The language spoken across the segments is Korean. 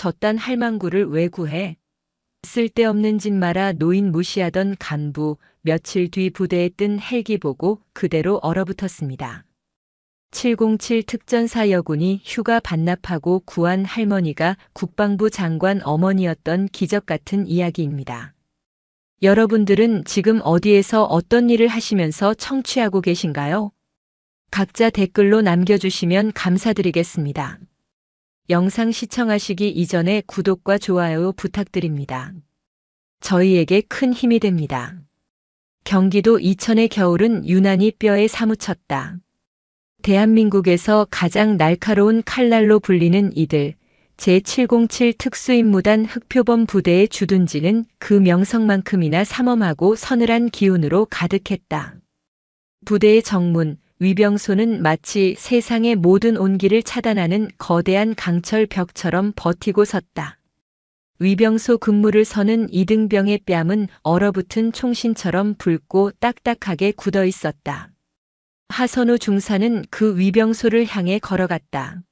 저딴 할망구를 왜 구해? 쓸데없는 짓 마라. 노인 무시하던 간부. 며칠 뒤 부대에 뜬 헬기 보고 그대로 얼어붙었습니다. 707 특전사 여군이 휴가 반납하고 구한 할머니가 국방부 장관 어머니였던 기적 같은 이야기입니다. 여러분들은 지금 어디에서 어떤 일을 하시면서 청취하고 계신가요? 각자 댓글로 남겨주시면 감사드리겠습니다. 영상 시청하시기 이전에 구독과 좋아요 부탁드립니다. 저희에게 큰 힘이 됩니다. 경기도 이천의 겨울은 유난히 뼈에 사무쳤다. 대한민국에서 가장 날카로운 칼날로 불리는 이들, 제707 특수임무단 흑표범 부대의 주둔지는 그 명성만큼이나 삼엄하고 서늘한 기운으로 가득했다. 부대의 정문, 위병소는 마치 세상의 모든 온기를 차단하는 거대한 강철 벽처럼 버티고 섰다. 위병소 근무를 서는 이등병의 뺨은 얼어붙은 총신처럼 붉고 딱딱하게 굳어 있었다. 하선우 중사는 그 위병소를 향해 걸어갔다.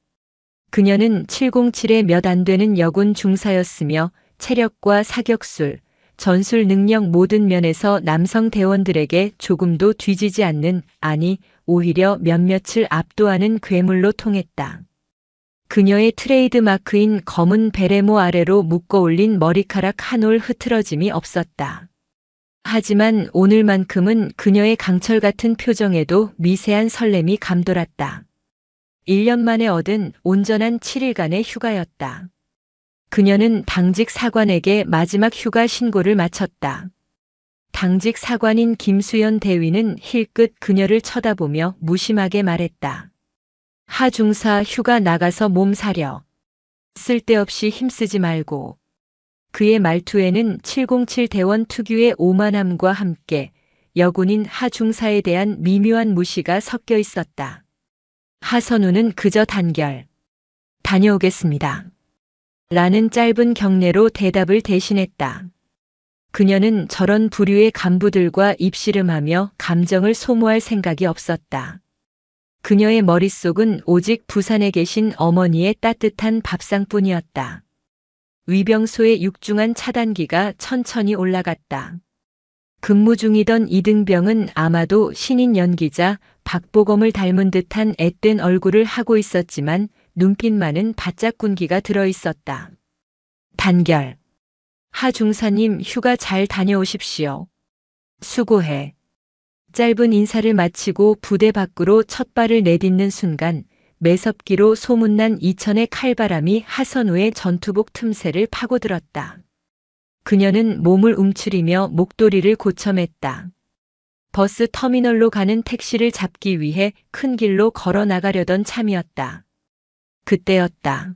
그녀는 707에 몇 안 되는 여군 중사였으며 체력과 사격술, 전술 능력 모든 면에서 남성 대원들에게 조금도 뒤지지 않는, 아니 오히려 몇몇을 압도하는 괴물로 통했다. 그녀의 트레이드 마크인 검은 베레모 아래로 묶어 올린 머리카락 한 올 흐트러짐이 없었다. 하지만 오늘만큼은 그녀의 강철 같은 표정에도 미세한 설렘이 감돌았다. 1년 만에 얻은 온전한 7일간의 휴가였다. 그녀는 당직 사관에게 마지막 휴가 신고를 마쳤다. 당직 사관인 김수연 대위는 힐끗 그녀를 쳐다보며 무심하게 말했다. 하 중사, 휴가 나가서 몸 사려. 쓸데없이 힘쓰지 말고. 그의 말투에는 707 대원 특유의 오만함과 함께 여군인 하 중사에 대한 미묘한 무시가 섞여 있었다. 하선우는 그저 단결. 다녀오겠습니다. 라는 짧은 경례로 대답을 대신했다. 그녀는 저런 부류의 간부들과 입씨름하며 감정을 소모할 생각이 없었다. 그녀의 머릿속은 오직 부산에 계신 어머니의 따뜻한 밥상뿐이었다. 위병소의 육중한 차단기가 천천히 올라갔다. 근무 중이던 이등병은 아마도 신인 연기자 박보검을 닮은 듯한 앳된 얼굴을 하고 있었지만 눈빛만은 바짝 군기가 들어있었다. 단결. 하 중사님, 휴가 잘 다녀오십시오. 수고해. 짧은 인사를 마치고 부대 밖으로 첫 발을 내딛는 순간 매섭기로 소문난 이천의 칼바람이 하선우의 전투복 틈새를 파고들었다. 그녀는 몸을 움츠리며 목도리를 고쳐맸다. 버스 터미널로 가는 택시를 잡기 위해 큰 길로 걸어 나가려던 참이었다. 그때였다.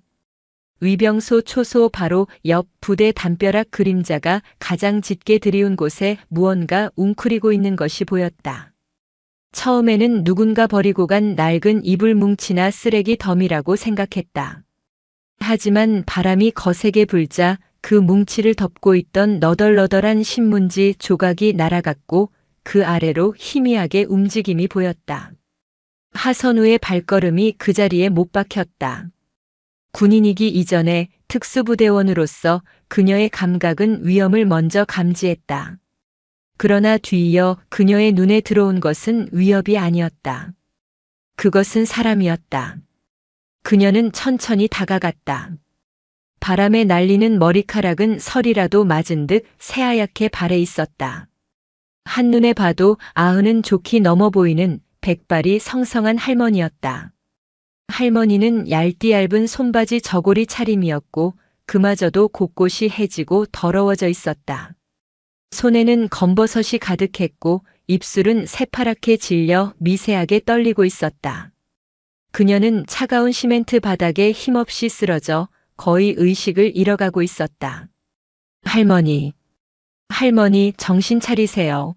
위병소 초소 바로 옆 부대 담벼락 그림자가 가장 짙게 드리운 곳에 무언가 웅크리고 있는 것이 보였다. 처음에는 누군가 버리고 간 낡은 이불 뭉치나 쓰레기 덤이라고 생각했다. 하지만 바람이 거세게 불자 그 뭉치를 덮고 있던 너덜너덜한 신문지 조각이 날아갔고 그 아래로 희미하게 움직임이 보였다. 하선우의 발걸음이 그 자리에 못 박혔다. 군인이기 이전에 특수부대원으로서 그녀의 감각은 위험을 먼저 감지했다. 그러나 뒤이어 그녀의 눈에 들어온 것은 위협이 아니었다. 그것은 사람이었다. 그녀는 천천히 다가갔다. 바람에 날리는 머리카락은 설이라도 맞은 듯 새하얗게 발해 있었다. 한눈에 봐도 아흔은 좋게 넘어 보이는 백발이 성성한 할머니였다. 할머니는 얇디 얇은 손바지 저고리 차림이었고 그마저도 곳곳이 해지고 더러워져 있었다. 손에는 검버섯이 가득했고 입술은 새파랗게 질려 미세하게 떨리고 있었다. 그녀는 차가운 시멘트 바닥에 힘없이 쓰러져 거의 의식을 잃어가고 있었다. 할머니, 할머니 정신 차리세요.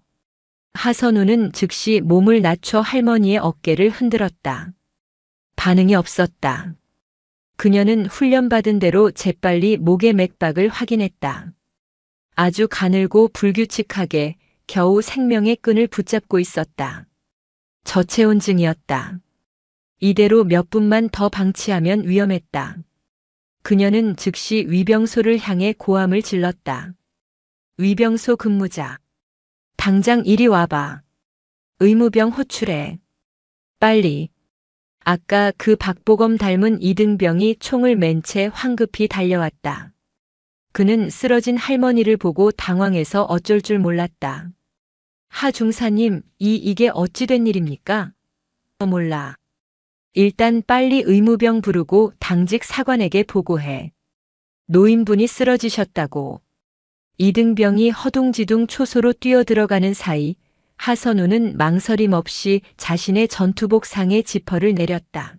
하선우는 즉시 몸을 낮춰 할머니의 어깨를 흔들었다. 반응이 없었다. 그녀는 훈련받은 대로 재빨리 목의 맥박을 확인했다. 아주 가늘고 불규칙하게 겨우 생명의 끈을 붙잡고 있었다. 저체온증이었다. 이대로 몇 분만 더 방치하면 위험했다. 그녀는 즉시 위병소를 향해 고함을 질렀다. 위병소 근무자. 당장 이리 와봐. 의무병 호출해. 빨리. 아까 그 박보검 닮은 이등병이 총을 맨 채 황급히 달려왔다. 그는 쓰러진 할머니를 보고 당황해서 어쩔 줄 몰랐다. 하 중사님, 이게 어찌 된 일입니까? 몰라. 일단 빨리 의무병 부르고 당직 사관에게 보고해. 노인분이 쓰러지셨다고. 이등병이 허둥지둥 초소로 뛰어들어가는 사이 하선우는 망설임 없이 자신의 전투복 상에 지퍼를 내렸다.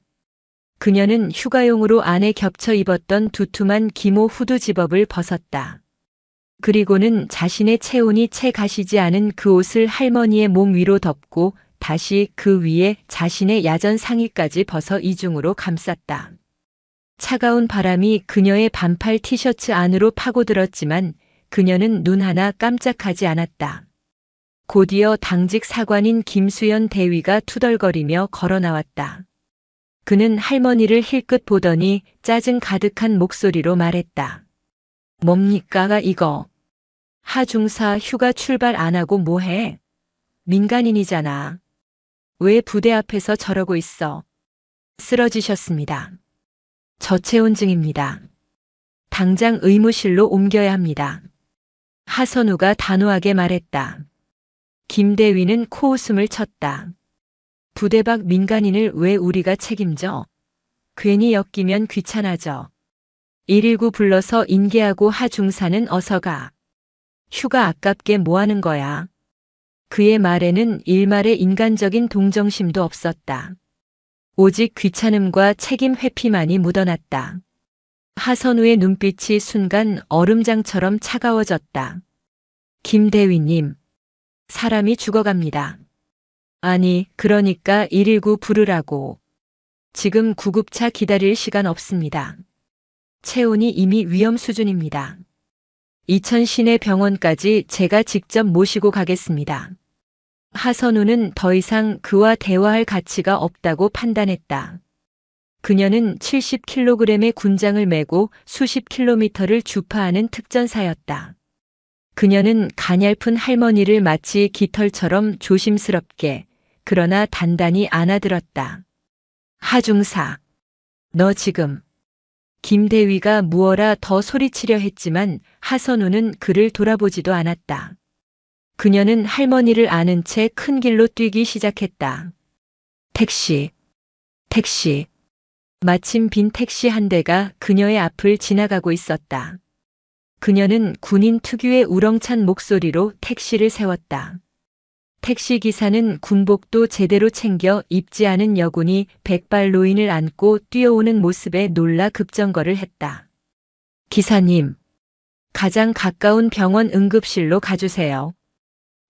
그녀는 휴가용으로 안에 겹쳐 입었던 두툼한 기모 후드 집업을 벗었다. 그리고는 자신의 체온이 채 가시지 않은 그 옷을 할머니의 몸 위로 덮고 다시 그 위에 자신의 야전 상의까지 벗어 이중으로 감쌌다. 차가운 바람이 그녀의 반팔 티셔츠 안으로 파고들었지만 그녀는 눈 하나 깜짝하지 않았다. 곧이어 당직 사관인 김수연 대위가 투덜거리며 걸어 나왔다. 그는 할머니를 힐끗 보더니 짜증 가득한 목소리로 말했다. 뭡니까 이거? 하중사 휴가 출발 안 하고 뭐해? 민간인이잖아. 왜 부대 앞에서 저러고 있어? 쓰러지셨습니다. 저체온 증입니다. 당장 의무실로 옮겨야 합니다. 하선우가 단호하게 말했다. 김대위는 코웃음을 쳤다. 부대 밖 민간인을 왜 우리가 책임져? 괜히 엮이면 귀찮아져. 119 불러서 인계하고 하중사는 어서 가. 휴가 아깝게 뭐 하는 거야? 그의 말에는 일말의 인간적인 동정심도 없었다. 오직 귀찮음과 책임 회피만이 묻어났다. 하선우의 눈빛이 순간 얼음장처럼 차가워졌다. 김대위님, 사람이 죽어갑니다. 아니, 그러니까 119 부르라고. 지금 구급차 기다릴 시간 없습니다. 체온이 이미 위험 수준입니다. 이천 시내 병원까지 제가 직접 모시고 가겠습니다. 하선우는 더 이상 그와 대화할 가치가 없다고 판단했다. 그녀는 70kg의 군장을 메고 수십 킬로미터를 주파하는 특전사였다. 그녀는 가냘픈 할머니를 마치 깃털처럼 조심스럽게 그러나 단단히 안아들었다. 하중사, 너 지금. 김대위가 무어라 더 소리치려 했지만 하선우는 그를 돌아보지도 않았다. 그녀는 할머니를 안은 채 큰 길로 뛰기 시작했다. 택시, 택시. 마침 빈 택시 한 대가 그녀의 앞을 지나가고 있었다. 그녀는 군인 특유의 우렁찬 목소리로 택시를 세웠다. 택시 기사는 군복도 제대로 챙겨 입지 않은 여군이 백발 노인을 안고 뛰어오는 모습에 놀라 급정거를 했다. 기사님, 가장 가까운 병원 응급실로 가주세요.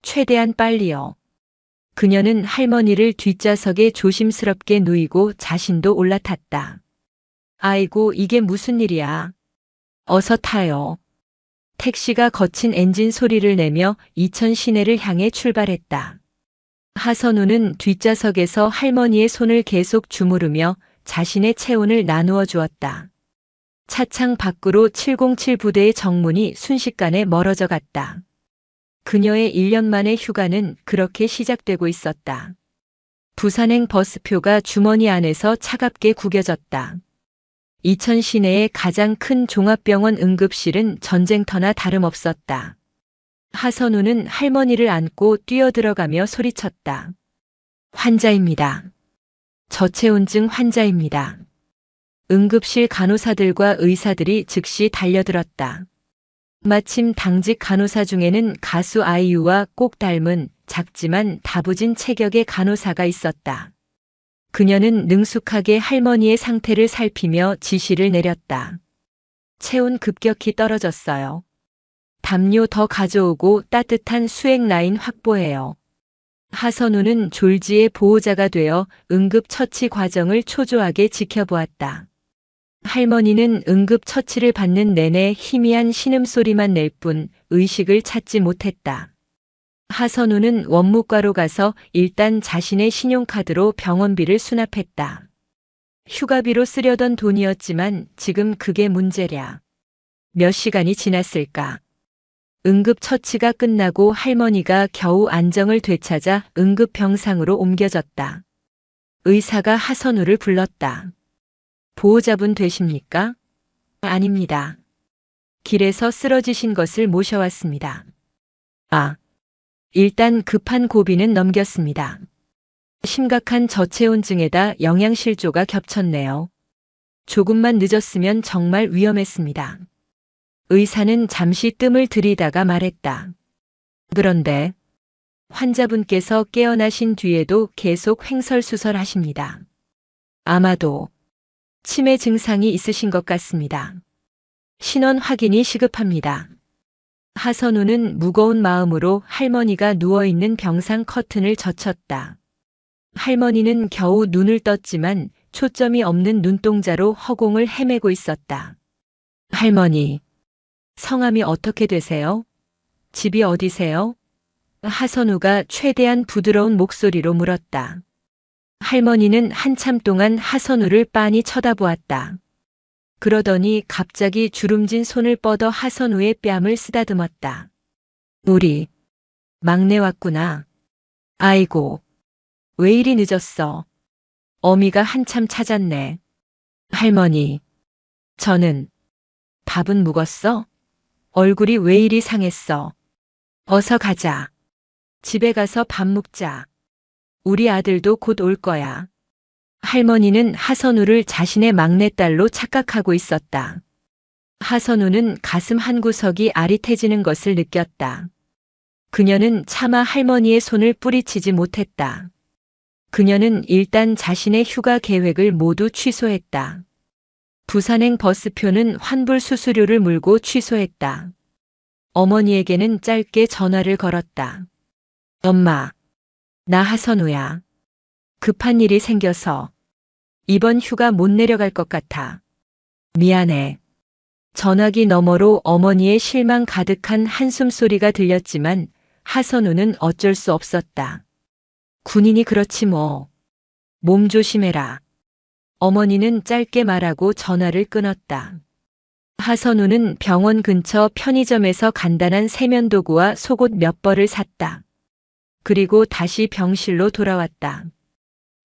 최대한 빨리요. 그녀는 할머니를 뒷좌석에 조심스럽게 누이고 자신도 올라탔다. 아이고, 이게 무슨 일이야. 어서 타요. 택시가 거친 엔진 소리를 내며 이천 시내를 향해 출발했다. 하선우는 뒷좌석에서 할머니의 손을 계속 주무르며 자신의 체온을 나누어 주었다. 차창 밖으로 707 부대의 정문이 순식간에 멀어져 갔다. 그녀의 1년 만의 휴가는 그렇게 시작되고 있었다. 부산행 버스표가 주머니 안에서 차갑게 구겨졌다. 이천 시내의 가장 큰 종합병원 응급실은 전쟁터나 다름없었다. 하선우는 할머니를 안고 뛰어들어가며 소리쳤다. 환자입니다. 저체온증 환자입니다. 응급실 간호사들과 의사들이 즉시 달려들었다. 마침 당직 간호사 중에는 가수 아이유와 꼭 닮은 작지만 다부진 체격의 간호사가 있었다. 그녀는 능숙하게 할머니의 상태를 살피며 지시를 내렸다. 체온 급격히 떨어졌어요. 담요 더 가져오고 따뜻한 수액 라인 확보해요. 하선우는 졸지의 보호자가 되어 응급처치 과정을 초조하게 지켜보았다. 할머니는 응급처치를 받는 내내 희미한 신음소리만 낼 뿐 의식을 찾지 못했다. 하선우는 원무과로 가서 일단 자신의 신용카드로 병원비를 수납했다. 휴가비로 쓰려던 돈이었지만 지금 그게 문제랴. 몇 시간이 지났을까? 응급처치가 끝나고 할머니가 겨우 안정을 되찾아 응급병상으로 옮겨졌다. 의사가 하선우를 불렀다. 보호자분 되십니까? 아닙니다. 길에서 쓰러지신 것을 모셔왔습니다. 아, 일단 급한 고비는 넘겼습니다. 심각한 저체온증에다 영양실조가 겹쳤네요. 조금만 늦었으면 정말 위험했습니다. 의사는 잠시 뜸을 들이다가 말했다. 그런데 환자분께서 깨어나신 뒤에도 계속 횡설수설하십니다. 아마도 치매 증상이 있으신 것 같습니다. 신원 확인이 시급합니다. 하선우는 무거운 마음으로 할머니가 누워있는 병상 커튼을 젖혔다. 할머니는 겨우 눈을 떴지만 초점이 없는 눈동자로 허공을 헤매고 있었다. 할머니, 성함이 어떻게 되세요? 집이 어디세요? 하선우가 최대한 부드러운 목소리로 물었다. 할머니는 한참 동안 하선우를 빤히 쳐다보았다. 그러더니 갑자기 주름진 손을 뻗어 하선우의 뺨을 쓰다듬었다. 우리 막내 왔구나. 아이고, 왜 이리 늦었어? 어미가 한참 찾았네. 할머니, 저는 밥은 묵었어? 얼굴이 왜 이리 상했어? 어서 가자. 집에 가서 밥 먹자. 우리 아들도 곧 올 거야. 할머니는 하선우를 자신의 막내딸로 착각하고 있었다. 하선우는 가슴 한구석이 아릿해지는 것을 느꼈다. 그녀는 차마 할머니의 손을 뿌리치지 못했다. 그녀는 일단 자신의 휴가 계획을 모두 취소했다. 부산행 버스표는 환불 수수료를 물고 취소했다. 어머니에게는 짧게 전화를 걸었다. 엄마, 나 하선우야. 급한 일이 생겨서 이번 휴가 못 내려갈 것 같아. 미안해. 전화기 너머로 어머니의 실망 가득한 한숨 소리가 들렸지만 하선우는 어쩔 수 없었다. 군인이 그렇지 뭐. 몸 조심해라. 어머니는 짧게 말하고 전화를 끊었다. 하선우는 병원 근처 편의점에서 간단한 세면도구와 속옷 몇 벌을 샀다. 그리고 다시 병실로 돌아왔다.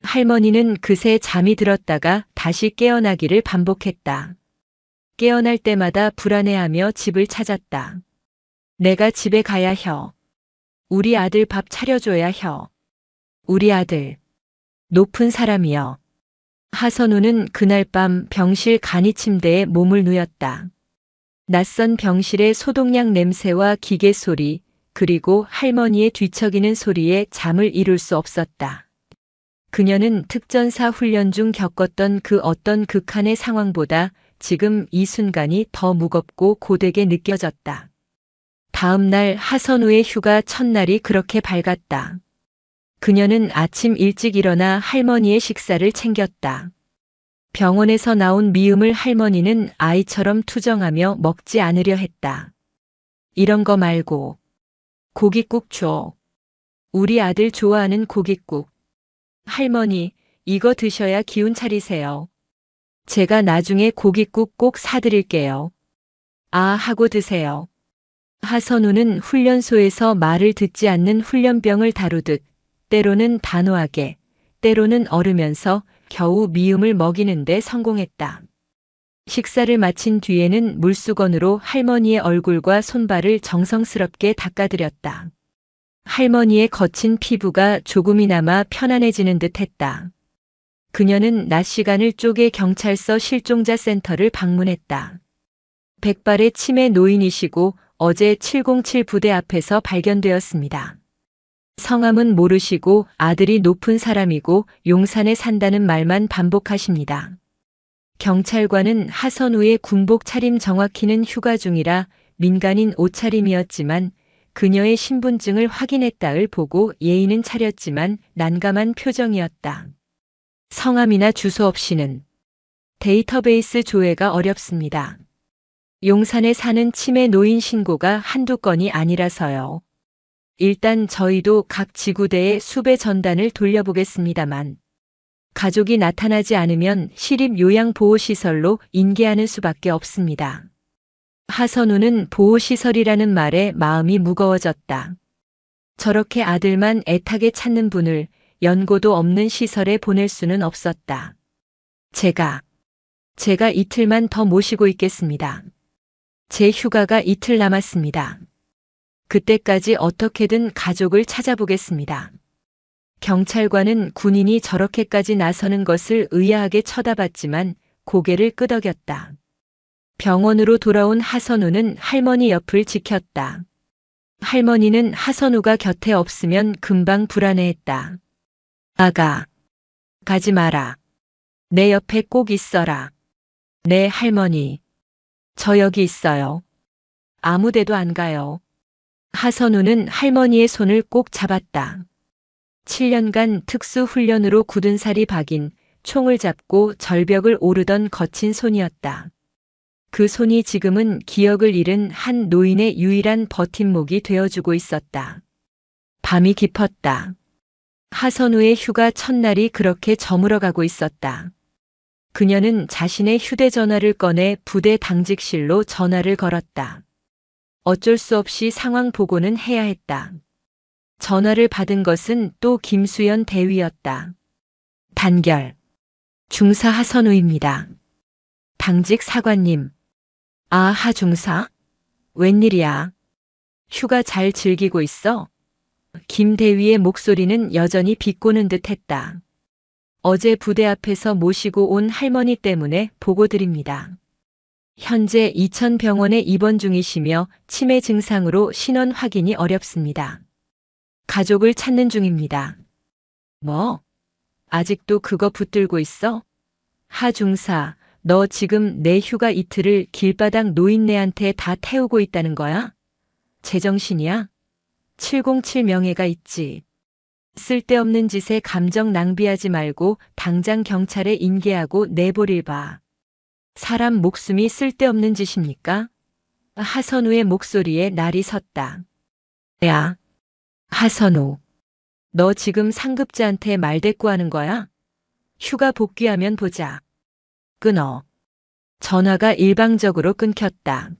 할머니는 그새 잠이 들었다가 다시 깨어나기를 반복했다. 깨어날 때마다 불안해하며 집을 찾았다. 내가 집에 가야 혀. 우리 아들 밥 차려줘야 혀. 우리 아들. 높은 사람이여. 하선우는 그날 밤 병실 간이 침대에 몸을 누였다. 낯선 병실의 소독약 냄새와 기계 소리, 그리고 할머니의 뒤척이는 소리에 잠을 이룰 수 없었다. 그녀는 특전사 훈련 중 겪었던 그 어떤 극한의 상황보다 지금 이 순간이 더 무겁고 고되게 느껴졌다. 다음 날 하선우의 휴가 첫날이 그렇게 밝았다. 그녀는 아침 일찍 일어나 할머니의 식사를 챙겼다. 병원에서 나온 미음을 할머니는 아이처럼 투정하며 먹지 않으려 했다. 이런 거 말고 고깃국 줘. 우리 아들 좋아하는 고깃국. 할머니, 이거 드셔야 기운 차리세요. 제가 나중에 고깃국 꼭 사드릴게요. 아 하고 드세요. 하선우는 훈련소에서 말을 듣지 않는 훈련병을 다루듯 때로는 단호하게, 때로는 얼으면서 겨우 미음을 먹이는데 성공했다. 식사를 마친 뒤에는 물수건으로 할머니의 얼굴과 손발을 정성스럽게 닦아드렸다. 할머니의 거친 피부가 조금이나마 편안해지는 듯 했다. 그녀는 낮 시간을 쪼개 경찰서 실종자 센터를 방문했다. 백발의 치매 노인이시고 어제 707 부대 앞에서 발견되었습니다. 성함은 모르시고 아들이 높은 사람이고 용산에 산다는 말만 반복하십니다. 경찰관은 하선우의 군복 차림 정확히는 휴가 중이라 민간인 옷차림이었지만 그녀의 신분증을 확인했다을 보고 예의는 차렸지만 난감한 표정이었다. 성함이나 주소 없이는 데이터베이스 조회가 어렵습니다. 용산에 사는 치매 노인 신고가 한두 건이 아니라서요. 일단 저희도 각 지구대에 수배 전단을 돌려보겠습니다만 가족이 나타나지 않으면 시립 요양보호시설로 인계하는 수밖에 없습니다. 하선우는 보호시설이라는 말에 마음이 무거워졌다. 저렇게 아들만 애타게 찾는 분을 연고도 없는 시설에 보낼 수는 없었다. 제가 이틀만 더 모시고 있겠습니다. 제 휴가가 이틀 남았습니다. 그때까지 어떻게든 가족을 찾아보겠습니다. 경찰관은 군인이 저렇게까지 나서는 것을 의아하게 쳐다봤지만 고개를 끄덕였다. 병원으로 돌아온 하선우는 할머니 옆을 지켰다. 할머니는 하선우가 곁에 없으면 금방 불안해했다. 아가, 가지 마라. 내 옆에 꼭 있어라. 네, 할머니. 저 여기 있어요. 아무 데도 안 가요. 하선우는 할머니의 손을 꼭 잡았다. 7년간 특수훈련으로 굳은 살이 박인 총을 잡고 절벽을 오르던 거친 손이었다. 그 손이 지금은 기억을 잃은 한 노인의 유일한 버팀목이 되어주고 있었다. 밤이 깊었다. 하선우의 휴가 첫날이 그렇게 저물어가고 있었다. 그녀는 자신의 휴대전화를 꺼내 부대 당직실로 전화를 걸었다. 어쩔 수 없이 상황 보고는 해야 했다. 전화를 받은 것은 또 김수연 대위였다. 단결. 중사 하선우입니다. 당직 사관님. 아, 하중사? 웬일이야? 휴가 잘 즐기고 있어? 김 대위의 목소리는 여전히 비꼬는 듯 했다. 어제 부대 앞에서 모시고 온 할머니 때문에 보고드립니다. 현재 이천병원에 입원 중이시며 치매 증상으로 신원 확인이 어렵습니다. 가족을 찾는 중입니다. 뭐? 아직도 그거 붙들고 있어? 하중사, 너 지금 내 휴가 이틀을 길바닥 노인네한테 다 태우고 있다는 거야? 제정신이야? 707 명예가 있지. 쓸데없는 짓에 감정 낭비하지 말고 당장 경찰에 인계하고 내보릴 봐. 사람 목숨이 쓸데없는 짓입니까? 하선우의 목소리에 날이 섰다. 야, 하선우. 너 지금 상급자한테 말대꾸하는 거야? 휴가 복귀하면 보자. 끊어. 전화가 일방적으로 끊겼다.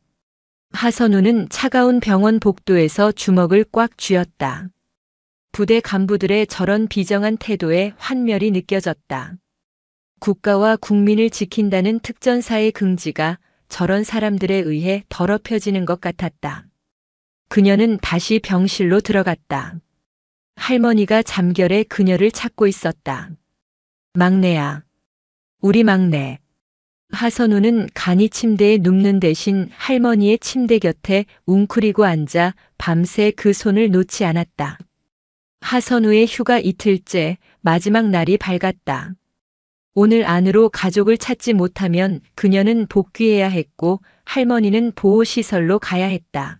하선우는 차가운 병원 복도에서 주먹을 꽉 쥐었다. 부대 간부들의 저런 비정한 태도에 환멸이 느껴졌다. 국가와 국민을 지킨다는 특전사의 긍지가 저런 사람들에 의해 더럽혀지는 것 같았다. 그녀는 다시 병실로 들어갔다. 할머니가 잠결에 그녀를 찾고 있었다. 막내야. 우리 막내. 하선우는 간이 침대에 눕는 대신 할머니의 침대 곁에 웅크리고 앉아 밤새 그 손을 놓지 않았다. 하선우의 휴가 이틀째 마지막 날이 밝았다. 오늘 안으로 가족을 찾지 못하면 그녀는 복귀해야 했고 할머니는 보호시설로 가야 했다.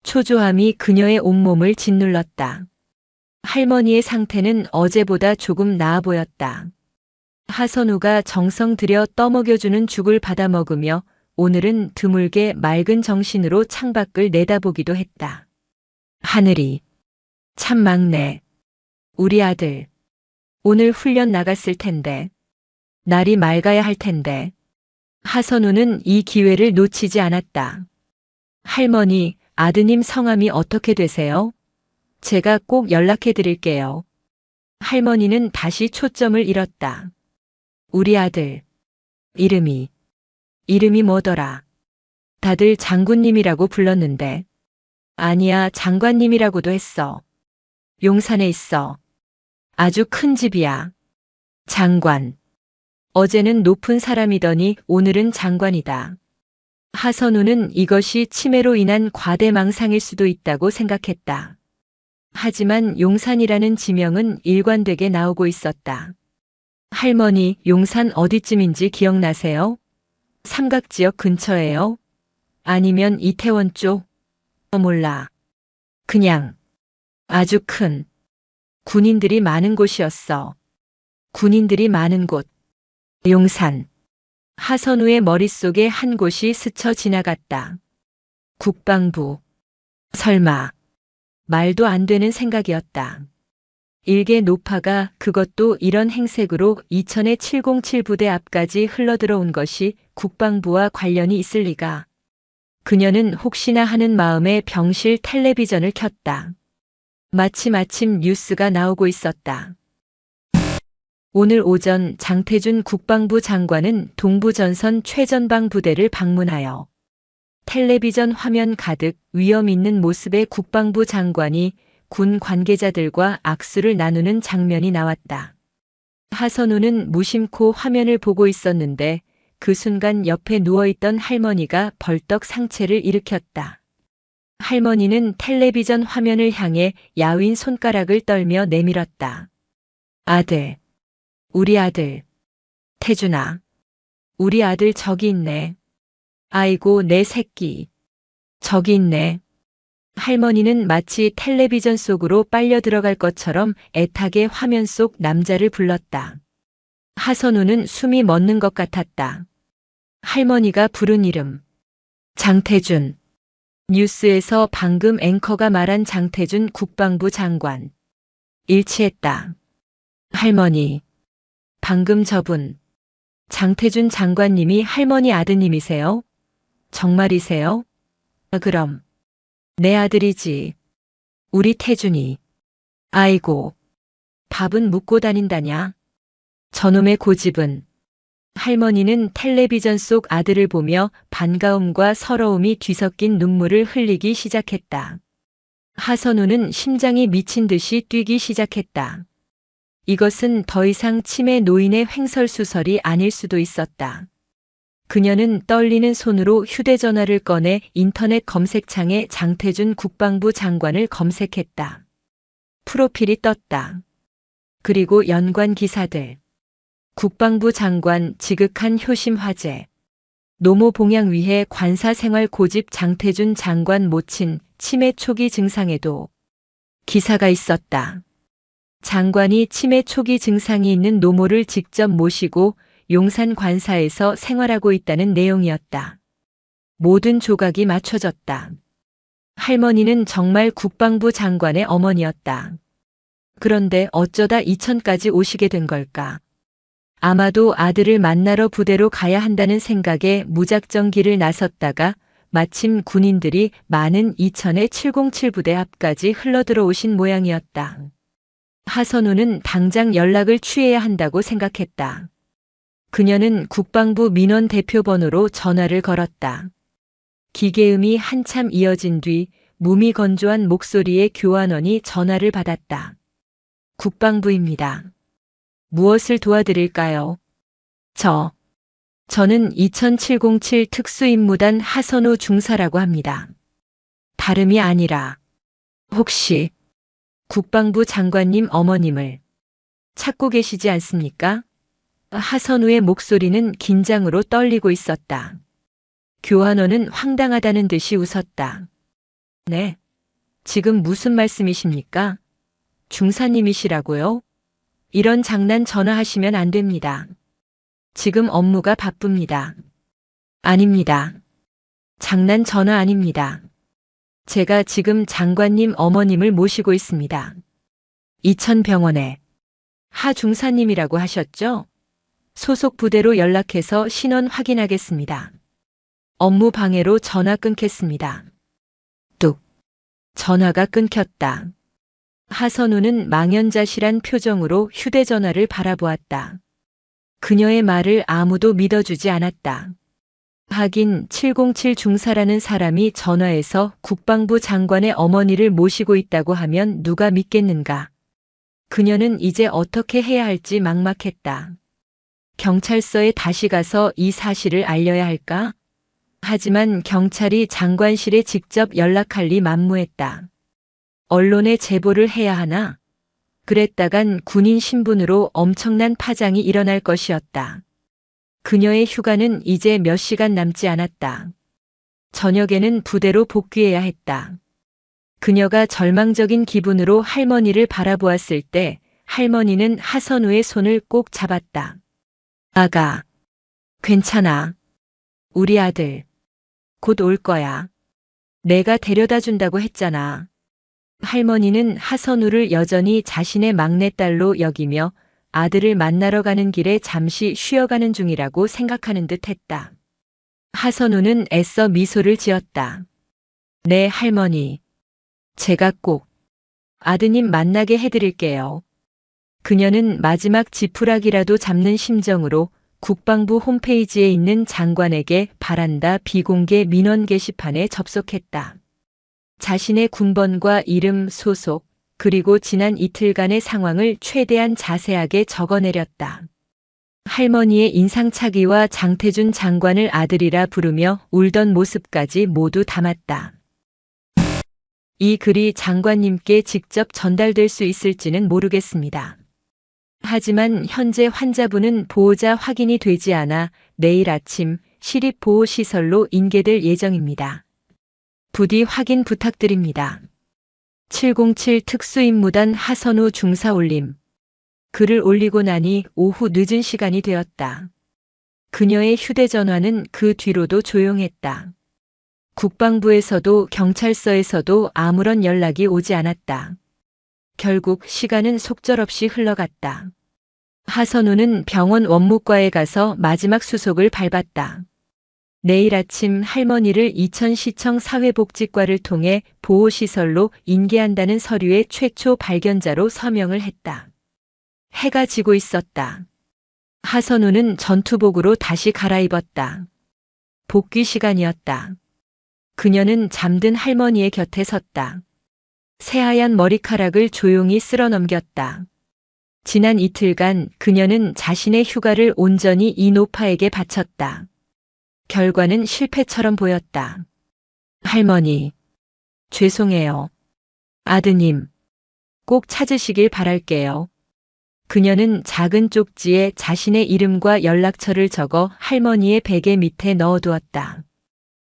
초조함이 그녀의 온몸을 짓눌렀다. 할머니의 상태는 어제보다 조금 나아 보였다. 하선우가 정성 들여 떠먹여주는 죽을 받아 먹으며 오늘은 드물게 맑은 정신으로 창밖을 내다보기도 했다. 하늘이. 참 막내. 우리 아들. 오늘 훈련 나갔을 텐데. 날이 맑아야 할 텐데. 하선우는 이 기회를 놓치지 않았다. 할머니, 아드님 성함이 어떻게 되세요? 제가 꼭 연락해 드릴게요. 할머니는 다시 초점을 잃었다. 우리 아들. 이름이 뭐더라? 다들 장군님이라고 불렀는데. 아니야, 장관님이라고도 했어. 용산에 있어. 아주 큰 집이야. 장관. 어제는 높은 사람이더니 오늘은 장관이다. 하선우는 이것이 치매로 인한 과대망상일 수도 있다고 생각했다. 하지만 용산이라는 지명은 일관되게 나오고 있었다. 할머니, 용산 어디쯤인지 기억나세요? 삼각지역 근처예요? 아니면 이태원 쪽? 몰라. 그냥 아주 큰 군인들이 많은 곳이었어. 군인들이 많은 곳. 용산. 하선우의 머릿속에 한 곳이 스쳐 지나갔다. 국방부. 설마. 말도 안 되는 생각이었다. 일개 노파가 그것도 이런 행색으로 이천의 707 부대 앞까지 흘러들어온 것이 국방부와 관련이 있을 리가. 그녀는 혹시나 하는 마음에 병실 텔레비전을 켰다. 마침 뉴스가 나오고 있었다. 오늘 오전 장태준 국방부 장관은 동부전선 최전방 부대를 방문하여 텔레비전 화면 가득 위험 있는 모습의 국방부 장관이 군 관계자들과 악수를 나누는 장면이 나왔다. 하선우는 무심코 화면을 보고 있었는데 그 순간 옆에 누워있던 할머니가 벌떡 상체를 일으켰다. 할머니는 텔레비전 화면을 향해 야윈 손가락을 떨며 내밀었다. 아들, 우리 아들, 태준아, 우리 아들 저기 있네. 아이고 내 새끼, 저기 있네. 할머니는 마치 텔레비전 속으로 빨려 들어갈 것처럼 애타게 화면 속 남자를 불렀다. 하선우는 숨이 멎는 것 같았다. 할머니가 부른 이름. 장태준. 뉴스에서 방금 앵커가 말한 장태준 국방부 장관. 일치했다. 할머니. 방금 저분. 장태준 장관님이 할머니 아드님이세요? 정말이세요? 그럼. 내 아들이지. 우리 태준이. 아이고. 밥은 묻고 다닌다냐? 저놈의 고집은. 할머니는 텔레비전 속 아들을 보며 반가움과 서러움이 뒤섞인 눈물을 흘리기 시작했다. 하선우는 심장이 미친 듯이 뛰기 시작했다. 이것은 더 이상 치매 노인의 횡설수설이 아닐 수도 있었다. 그녀는 떨리는 손으로 휴대전화를 꺼내 인터넷 검색창에 장태준 국방부 장관을 검색했다. 프로필이 떴다. 그리고 연관 기사들. 국방부 장관 지극한 효심 화제. 노모 봉양 위해 관사 생활 고집 장태준 장관 모친 치매 초기 증상에도 기사가 있었다. 장관이 치매 초기 증상이 있는 노모를 직접 모시고 용산 관사에서 생활하고 있다는 내용이었다. 모든 조각이 맞춰졌다. 할머니는 정말 국방부 장관의 어머니였다. 그런데 어쩌다 이천까지 오시게 된 걸까? 아마도 아들을 만나러 부대로 가야 한다는 생각에 무작정 길을 나섰다가 마침 군인들이 많은 이천의 707 부대 앞까지 흘러들어오신 모양이었다. 하선우는 당장 연락을 취해야 한다고 생각했다. 그녀는 국방부 민원 대표번호로 전화를 걸었다. 기계음이 한참 이어진 뒤 무미건조한 목소리의 교환원이 전화를 받았다. 국방부입니다. 무엇을 도와드릴까요? 저는 2707 특수임무단 하선우 중사라고 합니다. 다름이 아니라 혹시 국방부 장관님 어머님을 찾고 계시지 않습니까? 하선우의 목소리는 긴장으로 떨리고 있었다. 교환원은 황당하다는 듯이 웃었다. 네, 지금 무슨 말씀이십니까? 중사님이시라고요? 이런 장난 전화하시면 안 됩니다. 지금 업무가 바쁩니다. 아닙니다. 장난 전화 아닙니다. 제가 지금 장관님 어머님을 모시고 있습니다. 이천병원에 하 중사님이라고 하셨죠? 소속 부대로 연락해서 신원 확인하겠습니다. 업무 방해로 전화 끊겠습니다. 뚝. 전화가 끊겼다. 하선우는 망연자실한 표정으로 휴대전화를 바라보았다. 그녀의 말을 아무도 믿어주지 않았다. 하긴 707 중사라는 사람이 전화해서 국방부 장관의 어머니를 모시고 있다고 하면 누가 믿겠는가. 그녀는 이제 어떻게 해야 할지 막막했다. 경찰서에 다시 가서 이 사실을 알려야 할까? 하지만 경찰이 장관실에 직접 연락할 리 만무했다. 언론에 제보를 해야 하나? 그랬다간 군인 신분으로 엄청난 파장이 일어날 것이었다. 그녀의 휴가는 이제 몇 시간 남지 않았다. 저녁에는 부대로 복귀해야 했다. 그녀가 절망적인 기분으로 할머니를 바라보았을 때 할머니는 하선우의 손을 꼭 잡았다. 아가, 괜찮아. 우리 아들, 곧 올 거야. 내가 데려다 준다고 했잖아. 할머니는 하선우를 여전히 자신의 막내딸로 여기며 아들을 만나러 가는 길에 잠시 쉬어가는 중이라고 생각하는 듯 했다. 하선우는 애써 미소를 지었다. 네, 할머니. 제가 꼭 아드님 만나게 해드릴게요. 그녀는 마지막 지푸라기라도 잡는 심정으로 국방부 홈페이지에 있는 장관에게 바란다 비공개 민원 게시판에 접속했다. 자신의 군번과 이름, 소속, 그리고 지난 이틀간의 상황을 최대한 자세하게 적어내렸다. 할머니의 인상착의와 장태준 장관을 아들이라 부르며 울던 모습까지 모두 담았다. 이 글이 장관님께 직접 전달될 수 있을지는 모르겠습니다. 하지만 현재 환자분은 보호자 확인이 되지 않아 내일 아침 시립보호시설로 인계될 예정입니다. 부디 확인 부탁드립니다. 707 특수임무단 하선우 중사 올림. 글을 올리고 나니 오후 늦은 시간이 되었다. 그녀의 휴대전화는 그 뒤로도 조용했다. 국방부에서도 경찰서에서도 아무런 연락이 오지 않았다. 결국 시간은 속절없이 흘러갔다. 하선우는 병원 원무과에 가서 마지막 수속을 밟았다. 내일 아침 할머니를 이천시청 사회복지과를 통해 보호시설로 인계한다는 서류의 최초 발견자로 서명을 했다. 해가 지고 있었다. 하선우는 전투복으로 다시 갈아입었다. 복귀 시간이었다. 그녀는 잠든 할머니의 곁에 섰다. 새하얀 머리카락을 조용히 쓸어 넘겼다. 지난 이틀간 그녀는 자신의 휴가를 온전히 이 노파에게 바쳤다. 결과는 실패처럼 보였다. 할머니, 죄송해요. 아드님, 꼭 찾으시길 바랄게요. 그녀는 작은 쪽지에 자신의 이름과 연락처를 적어 할머니의 베개 밑에 넣어두었다.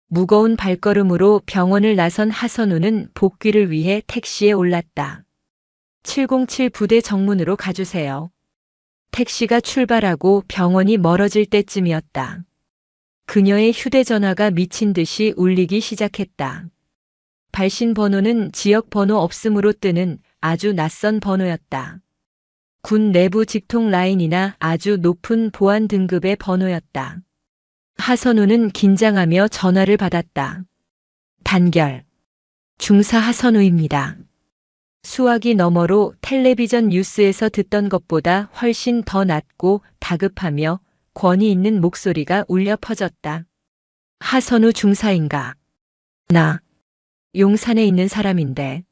무거운 발걸음으로 병원을 나선 하선우는 복귀를 위해 택시에 올랐다. 707 부대 정문으로 가주세요. 택시가 출발하고 병원이 멀어질 때쯤이었다. 그녀의 휴대전화가 미친 듯이 울리기 시작했다. 발신 번호는 지역 번호 없음으로 뜨는 아주 낯선 번호였다. 군 내부 직통 라인이나 아주 높은 보안 등급의 번호였다. 하선우는 긴장하며 전화를 받았다. 단결. 중사 하선우입니다. 수화기 너머로 텔레비전 뉴스에서 듣던 것보다 훨씬 더 낮고 다급하며 권위 있는 목소리가 울려 퍼졌다. 하선우 중사인가? 나 용산에 있는 사람인데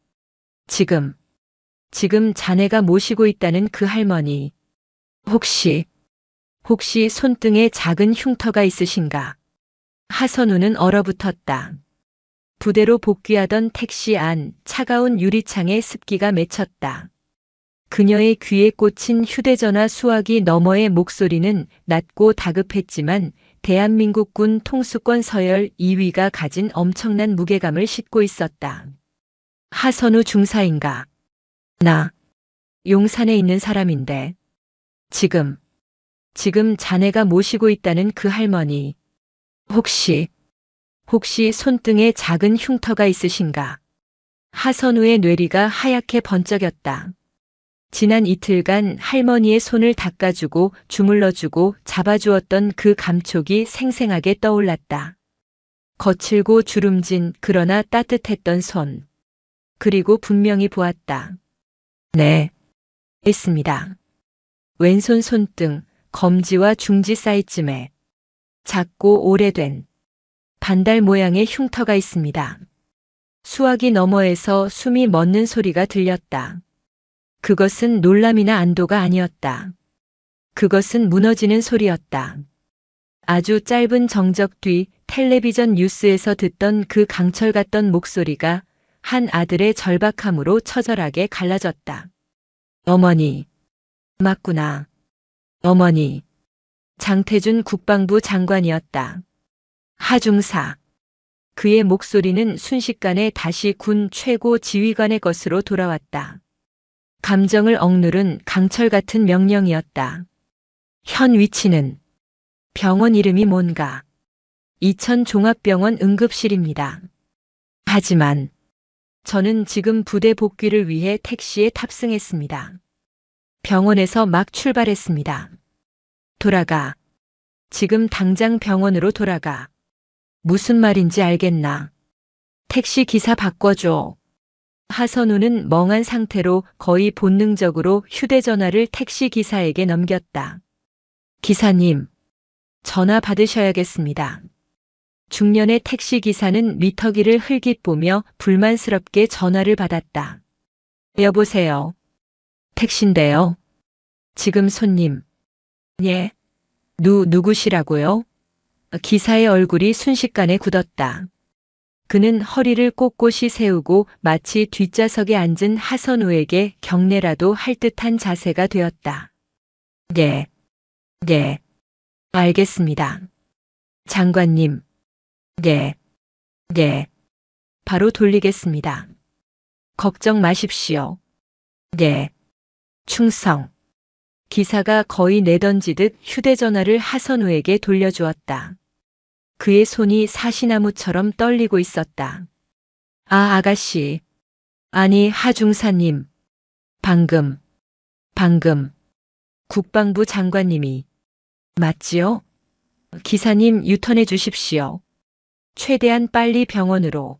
지금 자네가 모시고 있다는 그 할머니 혹시 손등에 작은 흉터가 있으신가? 하선우는 얼어붙었다. 부대로 복귀하던 택시 안 차가운 유리창에 습기가 맺혔다. 그녀의 귀에 꽂힌 휴대전화 수화기 너머의 목소리는 낮고 다급했지만 대한민국 군 통수권 서열 2위가 가진 엄청난 무게감을 싣고 있었다. 하선우 중사인가? 나 용산에 있는 사람인데 지금 자네가 모시고 있다는 그 할머니 혹시 손등에 작은 흉터가 있으신가? 하선우의 뇌리가 하얗게 번쩍였다. 지난 이틀간 할머니의 손을 닦아주고 주물러주고 잡아주었던 그 감촉이 생생하게 떠올랐다. 거칠고 주름진 그러나 따뜻했던 손. 그리고 분명히 보았다. 네, 있습니다. 왼손 손등, 검지와 중지 사이쯤에 작고 오래된 반달 모양의 흉터가 있습니다. 수화기 너머에서 숨이 멎는 소리가 들렸다. 그것은 놀람이나 안도가 아니었다. 그것은 무너지는 소리였다. 아주 짧은 정적 뒤 텔레비전 뉴스에서 듣던 그 강철 같던 목소리가 한 아들의 절박함으로 처절하게 갈라졌다. 어머니, 맞구나. 어머니. 장태준 국방부 장관이었다. 하중사. 그의 목소리는 순식간에 다시 군 최고 지휘관의 것으로 돌아왔다. 감정을 억누른 강철 같은 명령이었다. 현 위치는 병원 이름이 뭔가? 이천 종합병원 응급실입니다. 하지만 저는 지금 부대 복귀를 위해 택시에 탑승했습니다. 병원에서 막 출발했습니다. 돌아가. 지금 당장 병원으로 돌아가. 무슨 말인지 알겠나? 택시 기사 바꿔줘. 하선우는 멍한 상태로 거의 본능적으로 휴대전화를 택시 기사에게 넘겼다. 기사님, 전화 받으셔야겠습니다. 중년의 택시 기사는 미터기를 흘깃보며 불만스럽게 전화를 받았다. 여보세요. 택시인데요. 지금 손님. 예. 누구시라고요? 기사의 얼굴이 순식간에 굳었다. 그는 허리를 꼿꼿이 세우고 마치 뒷좌석에 앉은 하선우에게 경례라도 할 듯한 자세가 되었다. 네. 네. 알겠습니다. 장관님. 네. 네. 바로 돌리겠습니다. 걱정 마십시오. 네. 충성. 기사가 거의 내던지듯 휴대전화를 하선우에게 돌려주었다. 그의 손이 사시나무처럼 떨리고 있었다. 아, 아가씨. 아니, 하중사님. 방금. 국방부 장관님이. 맞지요? 기사님 유턴해 주십시오. 최대한 빨리 병원으로.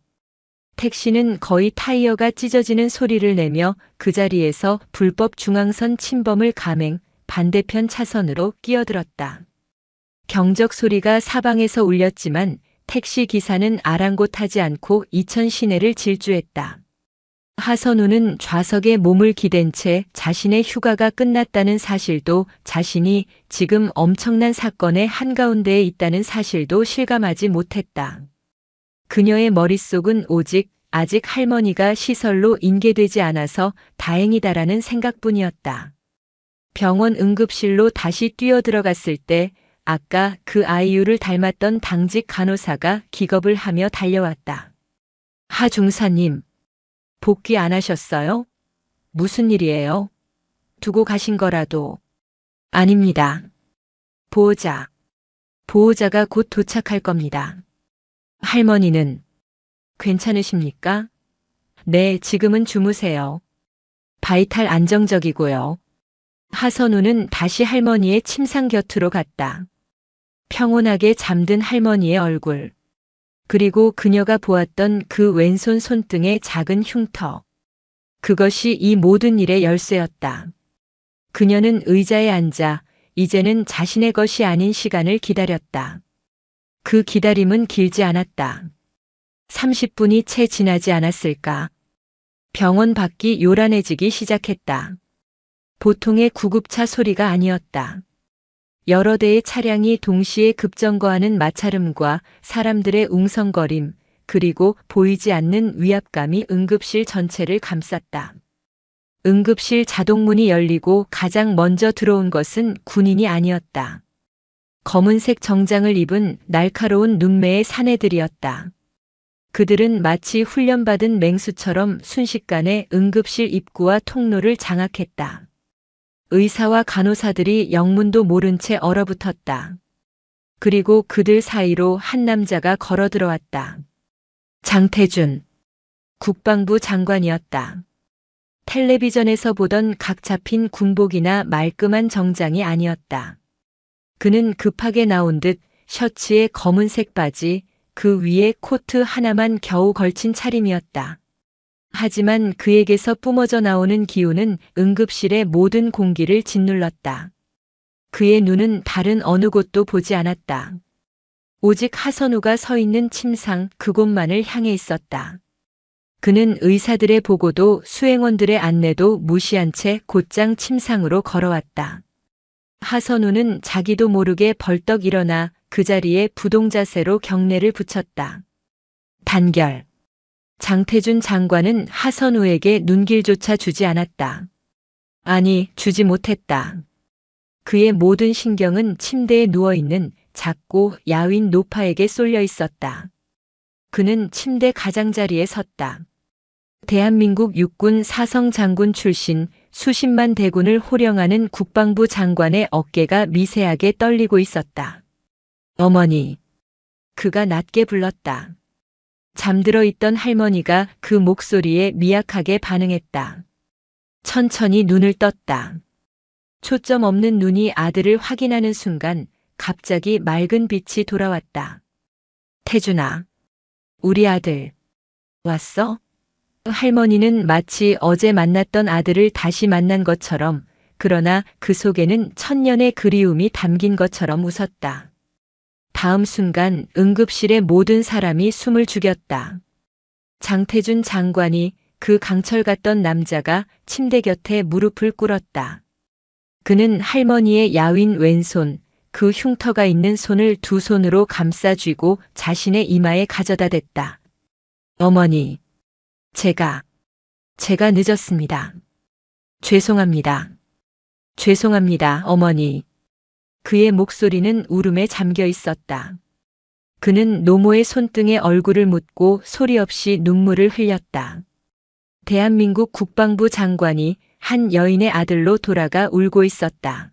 택시는 거의 타이어가 찢어지는 소리를 내며 그 자리에서 불법 중앙선 침범을 감행, 반대편 차선으로 끼어들었다. 경적 소리가 사방에서 울렸지만 택시 기사는 아랑곳하지 않고 이천 시내를 질주했다. 하선우는 좌석에 몸을 기댄 채 자신의 휴가가 끝났다는 사실도, 자신이 지금 엄청난 사건의 한가운데에 있다는 사실도 실감하지 못했다. 그녀의 머릿속은 오직 아직 할머니가 시설로 인계되지 않아서 다행이다라는 생각뿐이었다. 병원 응급실로 다시 뛰어들어갔을 때 아까 그 아이유를 닮았던 당직 간호사가 기겁을 하며 달려왔다. 하 중사님, 복귀 안 하셨어요? 무슨 일이에요? 두고 가신 거라도. 아닙니다. 보호자가 곧 도착할 겁니다. 할머니는 괜찮으십니까? 네, 지금은 주무세요. 바이탈 안정적이고요. 하선우는 다시 할머니의 침상 곁으로 갔다. 평온하게 잠든 할머니의 얼굴. 그리고 그녀가 보았던 그 왼손 손등의 작은 흉터. 그것이 이 모든 일의 열쇠였다. 그녀는 의자에 앉아 이제는 자신의 것이 아닌 시간을 기다렸다. 그 기다림은 길지 않았다. 30분이 채 지나지 않았을까. 병원 밖이 요란해지기 시작했다. 보통의 구급차 소리가 아니었다. 여러 대의 차량이 동시에 급정거하는 마찰음과 사람들의 웅성거림, 그리고 보이지 않는 위압감이 응급실 전체를 감쌌다. 응급실 자동문이 열리고 가장 먼저 들어온 것은 군인이 아니었다. 검은색 정장을 입은 날카로운 눈매의 사내들이었다. 그들은 마치 훈련받은 맹수처럼 순식간에 응급실 입구와 통로를 장악했다. 의사와 간호사들이 영문도 모른 채 얼어붙었다. 그리고 그들 사이로 한 남자가 걸어 들어왔다. 장태준, 국방부 장관이었다. 텔레비전에서 보던 각 잡힌 군복이나 말끔한 정장이 아니었다. 그는 급하게 나온 듯 셔츠에 검은색 바지, 그 위에 코트 하나만 겨우 걸친 차림이었다. 하지만 그에게서 뿜어져 나오는 기운은 응급실의 모든 공기를 짓눌렀다. 그의 눈은 다른 어느 곳도 보지 않았다. 오직 하선우가 서 있는 침상 그곳만을 향해 있었다. 그는 의사들의 보고도 수행원들의 안내도 무시한 채 곧장 침상으로 걸어왔다. 하선우는 자기도 모르게 벌떡 일어나 그 자리에 부동자세로 경례를 붙였다. 단결. 장태준 장관은 하선우에게 눈길조차 주지 않았다. 아니, 주지 못했다. 그의 모든 신경은 침대에 누워있는 작고 야윈 노파에게 쏠려 있었다. 그는 침대 가장자리에 섰다. 대한민국 육군 사성 장군 출신 수십만 대군을 호령하는 국방부 장관의 어깨가 미세하게 떨리고 있었다. 어머니. 그가 낮게 불렀다. 잠들어 있던 할머니가 그 목소리에 미약하게 반응했다. 천천히 눈을 떴다. 초점 없는 눈이 아들을 확인하는 순간 갑자기 맑은 빛이 돌아왔다. 태준아, 우리 아들 왔어? 할머니는 마치 어제 만났던 아들을 다시 만난 것처럼, 그러나 그 속에는 천년의 그리움이 담긴 것처럼 웃었다. 다음 순간 응급실의 모든 사람이 숨을 죽였다. 장태준 장관이, 그 강철 같던 남자가 침대 곁에 무릎을 꿇었다. 그는 할머니의 야윈 왼손, 그 흉터가 있는 손을 두 손으로 감싸 쥐고 자신의 이마에 가져다 댔다. 어머니, 제가 늦었습니다. 죄송합니다. 죄송합니다, 어머니. 그의 목소리는 울음에 잠겨 있었다. 그는 노모의 손등에 얼굴을 묻고 소리 없이 눈물을 흘렸다. 대한민국 국방부 장관이 한 여인의 아들로 돌아가 울고 있었다.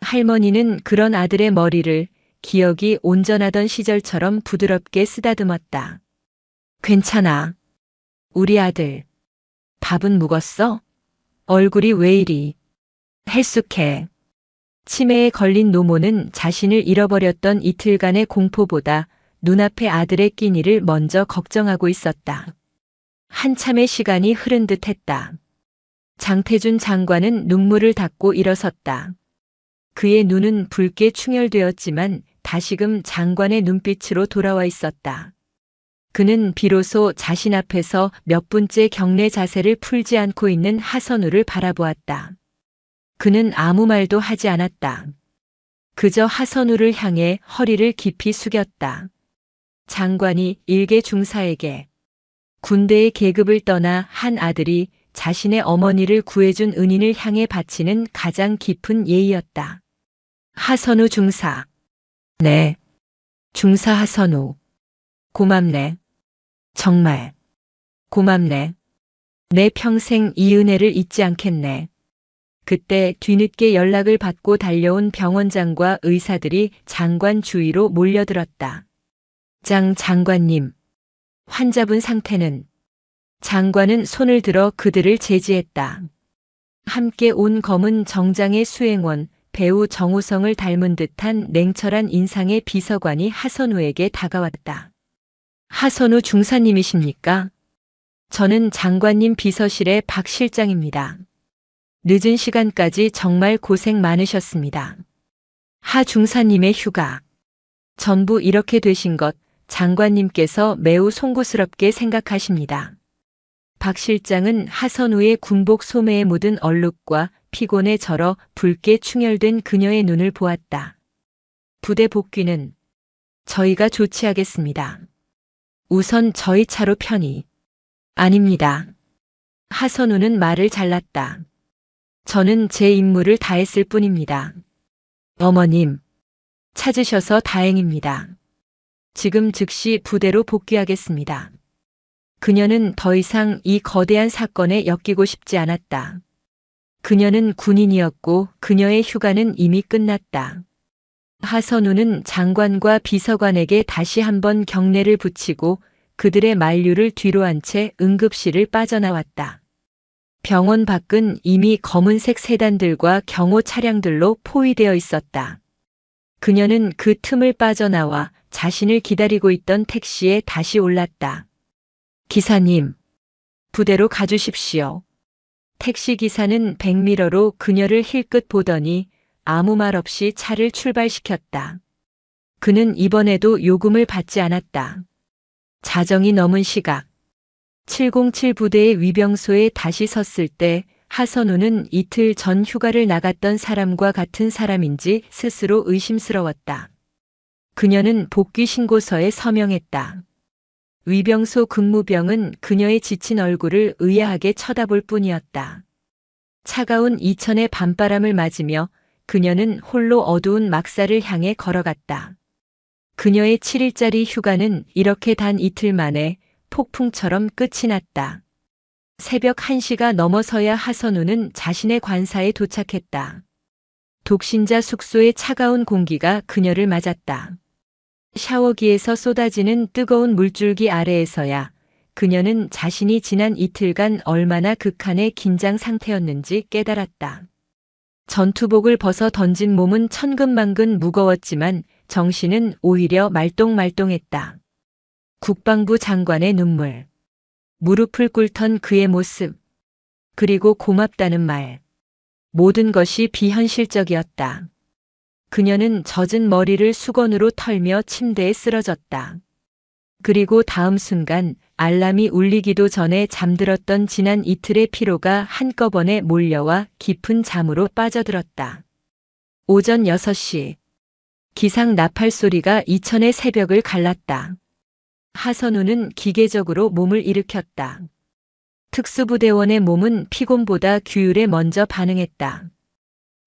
할머니는 그런 아들의 머리를 기억이 온전하던 시절처럼 부드럽게 쓰다듬었다. 괜찮아. 우리 아들. 밥은 묵었어? 얼굴이 왜 이리 헬쑥해. 치매에 걸린 노모는 자신을 잃어버렸던 이틀간의 공포보다 눈앞의 아들의 끼니를 먼저 걱정하고 있었다. 한참의 시간이 흐른 듯 했다. 장태준 장관은 눈물을 닦고 일어섰다. 그의 눈은 붉게 충혈되었지만 다시금 장관의 눈빛으로 돌아와 있었다. 그는 비로소 자신 앞에서 몇 분째 경례 자세를 풀지 않고 있는 하선우를 바라보았다. 그는 아무 말도 하지 않았다. 그저 하선우를 향해 허리를 깊이 숙였다. 장관이 일개 중사에게 군대의 계급을 떠나 한 아들이 자신의 어머니를 구해준 은인을 향해 바치는 가장 깊은 예의였다. 하선우 중사. 네. 중사 하선우. 고맙네. 정말. 고맙네. 내 평생 이 은혜를 잊지 않겠네. 그때 뒤늦게 연락을 받고 달려온 병원장과 의사들이 장관 주위로 몰려들었다. 장관님. 환자분 상태는? 장관은 손을 들어 그들을 제지했다. 함께 온 검은 정장의 수행원, 배우 정우성을 닮은 듯한 냉철한 인상의 비서관이 하선우에게 다가왔다. 하선우 중사님이십니까? 저는 장관님 비서실의 박 실장입니다. 늦은 시간까지 정말 고생 많으셨습니다. 하 중사님의 휴가. 전부 이렇게 되신 것 장관님께서 매우 송구스럽게 생각하십니다. 박 실장은 하선우의 군복 소매에 묻은 얼룩과 피곤에 절어 붉게 충혈된 그녀의 눈을 보았다. 부대 복귀는 저희가 조치하겠습니다. 우선 저희 차로 편히. 아닙니다. 하선우는 말을 잘랐다. 저는 제 임무를 다했을 뿐입니다. 어머님, 찾으셔서 다행입니다. 지금 즉시 부대로 복귀하겠습니다. 그녀는 더 이상 이 거대한 사건에 엮이고 싶지 않았다. 그녀는 군인이었고 그녀의 휴가는 이미 끝났다. 하선우는 장관과 비서관에게 다시 한번 경례를 붙이고 그들의 만류를 뒤로 한 채 응급실을 빠져나왔다. 병원 밖은 이미 검은색 세단들과 경호 차량들로 포위되어 있었다. 그녀는 그 틈을 빠져나와 자신을 기다리고 있던 택시에 다시 올랐다. 기사님, 부대로 가주십시오. 택시 기사는 백미러로 그녀를 힐끗 보더니 아무 말 없이 차를 출발시켰다. 그는 이번에도 요금을 받지 않았다. 자정이 넘은 시각. 707 부대의 위병소에 다시 섰을 때 하선우는 이틀 전 휴가를 나갔던 사람과 같은 사람인지 스스로 의심스러웠다. 그녀는 복귀 신고서에 서명했다. 위병소 근무병은 그녀의 지친 얼굴을 의아하게 쳐다볼 뿐이었다. 차가운 이천의 밤바람을 맞으며 그녀는 홀로 어두운 막사를 향해 걸어갔다. 그녀의 7일짜리 휴가는 이렇게 단 이틀 만에 폭풍처럼 끝이 났다. 새벽 1시가 넘어서야 하선우는 자신의 관사에 도착했다. 독신자 숙소의 차가운 공기가 그녀를 맞았다. 샤워기에서 쏟아지는 뜨거운 물줄기 아래에서야 그녀는 자신이 지난 이틀간 얼마나 극한의 긴장 상태였는지 깨달았다. 전투복을 벗어 던진 몸은 천근만근 무거웠지만 정신은 오히려 말똥말똥했다. 국방부 장관의 눈물, 무릎을 꿇던 그의 모습, 그리고 고맙다는 말. 모든 것이 비현실적이었다. 그녀는 젖은 머리를 수건으로 털며 침대에 쓰러졌다. 그리고 다음 순간 알람이 울리기도 전에 잠들었던 지난 이틀의 피로가 한꺼번에 몰려와 깊은 잠으로 빠져들었다. 오전 6시. 기상 나팔 소리가 이천의 새벽을 갈랐다. 하선우는 기계적으로 몸을 일으켰다. 특수부대원의 몸은 피곤보다 규율에 먼저 반응했다.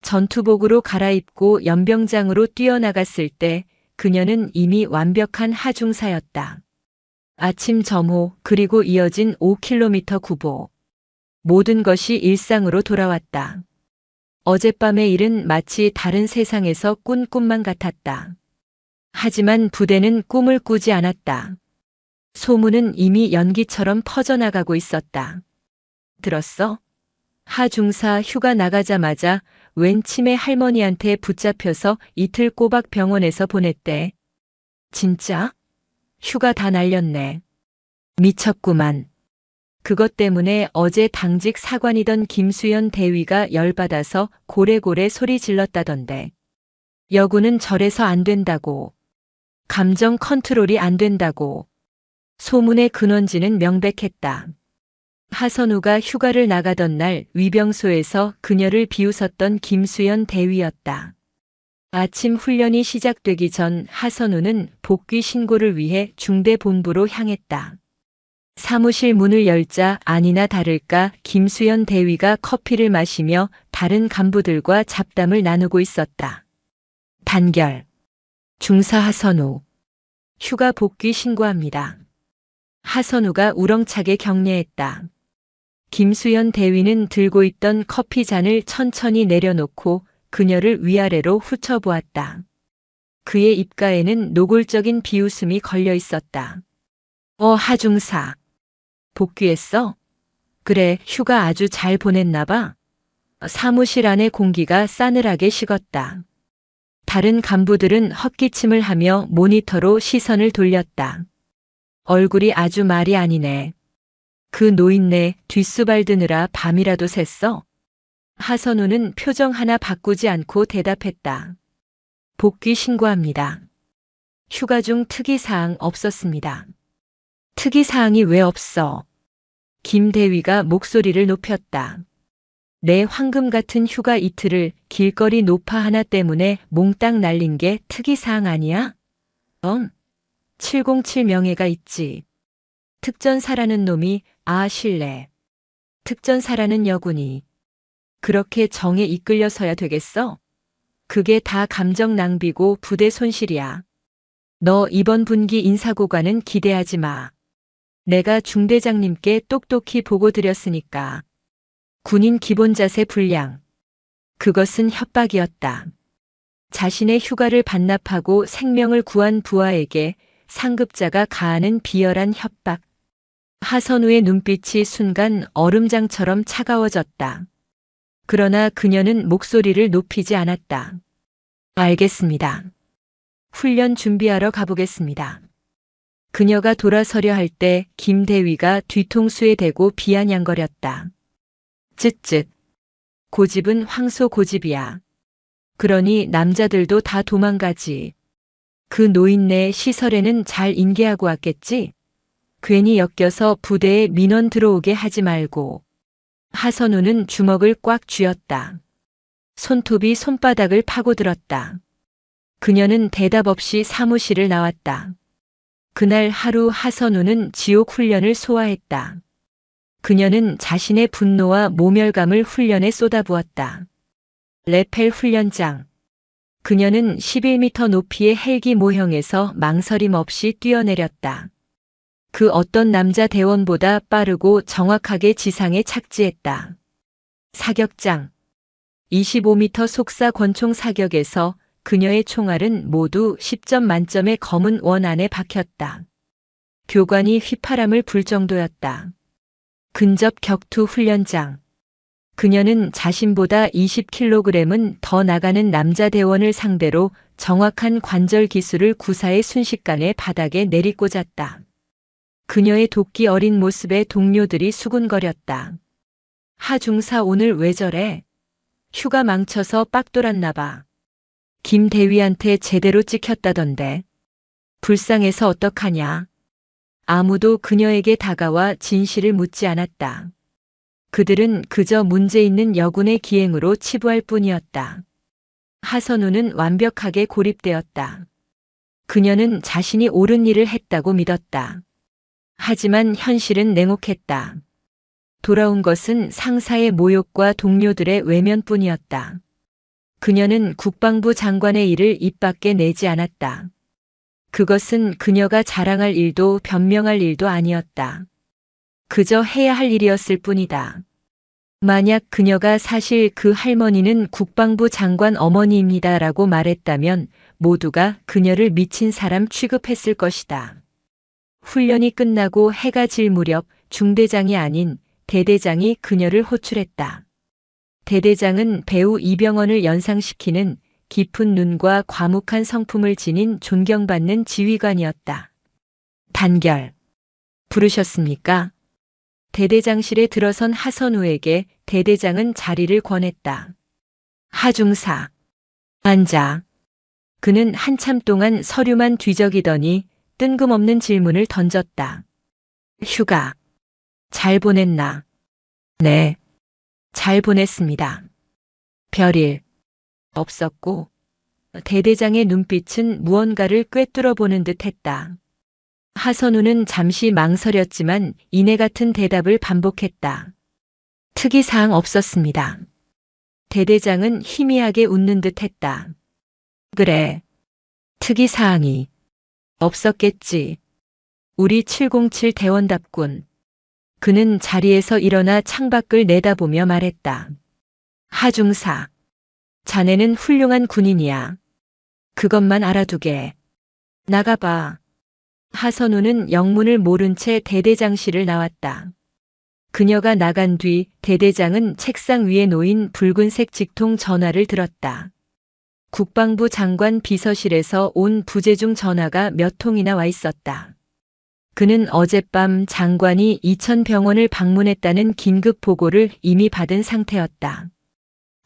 전투복으로 갈아입고 연병장으로 뛰어나갔을 때 그녀는 이미 완벽한 하중사였다. 아침 점호 그리고 이어진 5km 구보. 모든 것이 일상으로 돌아왔다. 어젯밤의 일은 마치 다른 세상에서 꾼 꿈만 같았다. 하지만 부대는 꿈을 꾸지 않았다. 소문은 이미 연기처럼 퍼져나가고 있었다. 들었어? 하중사 휴가 나가자마자 웬 치매 할머니한테 붙잡혀서 이틀 꼬박 병원에서 보냈대. 진짜? 휴가 다 날렸네. 미쳤구만. 그것 때문에 어제 당직 사관이던 김수연 대위가 열받아서 고래고래 소리 질렀다던데. 여군은 저래서 안 된다고. 감정 컨트롤이 안 된다고. 소문의 근원지는 명백했다. 하선우가 휴가를 나가던 날 위병소에서 그녀를 비웃었던 김수연 대위였다. 아침 훈련이 시작되기 전 하선우는 복귀 신고를 위해 중대본부로 향했다. 사무실 문을 열자 아니나 다를까 김수연 대위가 커피를 마시며 다른 간부들과 잡담을 나누고 있었다. 단결. 중사 하선우. 휴가 복귀 신고합니다. 하선우가 우렁차게 격려했다. 김수연 대위는 들고 있던 커피 잔을 천천히 내려놓고 그녀를 위아래로 훑어보았다. 그의 입가에는 노골적인 비웃음이 걸려 있었다. 하중사. 복귀했어? 그래, 휴가 아주 잘 보냈나 봐. 사무실 안의 공기가 싸늘하게 식었다. 다른 간부들은 헛기침을 하며 모니터로 시선을 돌렸다. 얼굴이 아주 말이 아니네. 그 노인네 뒷수발 드느라 밤이라도 샜어? 하선우는 표정 하나 바꾸지 않고 대답했다. 복귀 신고합니다. 휴가 중 특이사항 없었습니다. 특이사항이 왜 없어? 김 대위가 목소리를 높였다. 내 황금 같은 휴가 이틀을 길거리 노파 하나 때문에 몽땅 날린 게 특이사항 아니야? 707 명예가 있지. 특전사라는 놈이 실례. 특전사라는 여군이. 그렇게 정에 이끌려서야 되겠어? 그게 다 감정 낭비고 부대 손실이야. 너 이번 분기 인사고과는 기대하지 마. 내가 중대장님께 똑똑히 보고 드렸으니까. 군인 기본자세 불량. 그것은 협박이었다. 자신의 휴가를 반납하고 생명을 구한 부하에게 상급자가 가하는 비열한 협박. 하선우의 눈빛이 순간 얼음장처럼 차가워졌다. 그러나 그녀는 목소리를 높이지 않았다. 알겠습니다. 훈련 준비하러 가보겠습니다. 그녀가 돌아서려 할 때 김 대위가 뒤통수에 대고 비아냥거렸다. 쯧쯧. 고집은 황소 고집이야. 그러니 남자들도 다 도망가지. 그 노인네 시설에는 잘 인계하고 왔겠지? 괜히 엮여서 부대에 민원 들어오게 하지 말고. 하선우는 주먹을 꽉 쥐었다. 손톱이 손바닥을 파고들었다. 그녀는 대답 없이 사무실을 나왔다. 그날 하루 하선우는 지옥 훈련을 소화했다. 그녀는 자신의 분노와 모멸감을 훈련에 쏟아부었다. 레펠 훈련장. 그녀는 11m 높이의 헬기 모형에서 망설임 없이 뛰어내렸다. 그 어떤 남자 대원보다 빠르고 정확하게 지상에 착지했다. 사격장. 25m 속사 권총 사격에서 그녀의 총알은 모두 10점 만점의 검은 원 안에 박혔다. 교관이 휘파람을 불 정도였다. 근접 격투 훈련장. 그녀는 자신보다 20kg은 더 나가는 남자 대원을 상대로 정확한 관절 기술을 구사의 순식간에 바닥에 내리꽂았다. 그녀의 도끼 어린 모습에 동료들이 수군거렸다. 하중사 오늘 왜 저래? 휴가 망쳐서 빡 돌았나 봐. 김 대위한테 제대로 찍혔다던데. 불쌍해서 어떡하냐. 아무도 그녀에게 다가와 진실을 묻지 않았다. 그들은 그저 문제 있는 여군의 기행으로 치부할 뿐이었다. 하선우는 완벽하게 고립되었다. 그녀는 자신이 옳은 일을 했다고 믿었다. 하지만 현실은 냉혹했다. 돌아온 것은 상사의 모욕과 동료들의 외면뿐이었다. 그녀는 국방부 장관의 일을 입 밖에 내지 않았다. 그것은 그녀가 자랑할 일도 변명할 일도 아니었다. 그저 해야 할 일이었을 뿐이다. 만약 그녀가 사실 그 할머니는 국방부 장관 어머니입니다라고 말했다면 모두가 그녀를 미친 사람 취급했을 것이다. 훈련이 끝나고 해가 질 무렵 중대장이 아닌 대대장이 그녀를 호출했다. 대대장은 배우 이병헌을 연상시키는 깊은 눈과 과묵한 성품을 지닌 존경받는 지휘관이었다. 단결. 부르셨습니까? 대대장실에 들어선 하선우에게 대대장은 자리를 권했다. 하중사. 앉아. 그는 한참 동안 서류만 뒤적이더니 뜬금없는 질문을 던졌다. 휴가. 잘 보냈나? 네. 잘 보냈습니다. 별일. 없었고, 대대장의 눈빛은 무언가를 꿰뚫어 보는 듯 했다. 하선우는 잠시 망설였지만 이내 같은 대답을 반복했다. 특이사항 없었습니다. 대대장은 희미하게 웃는 듯 했다. 그래. 특이사항이 없었겠지. 우리 707 대원답군. 그는 자리에서 일어나 창밖을 내다보며 말했다. 하중사. 자네는 훌륭한 군인이야. 그것만 알아두게. 나가봐. 하선우는 영문을 모른 채 대대장실을 나왔다. 그녀가 나간 뒤 대대장은 책상 위에 놓인 붉은색 직통 전화를 들었다. 국방부 장관 비서실에서 온 부재중 전화가 몇 통이나 와 있었다. 그는 어젯밤 장관이 이천병원을 방문했다는 긴급 보고를 이미 받은 상태였다.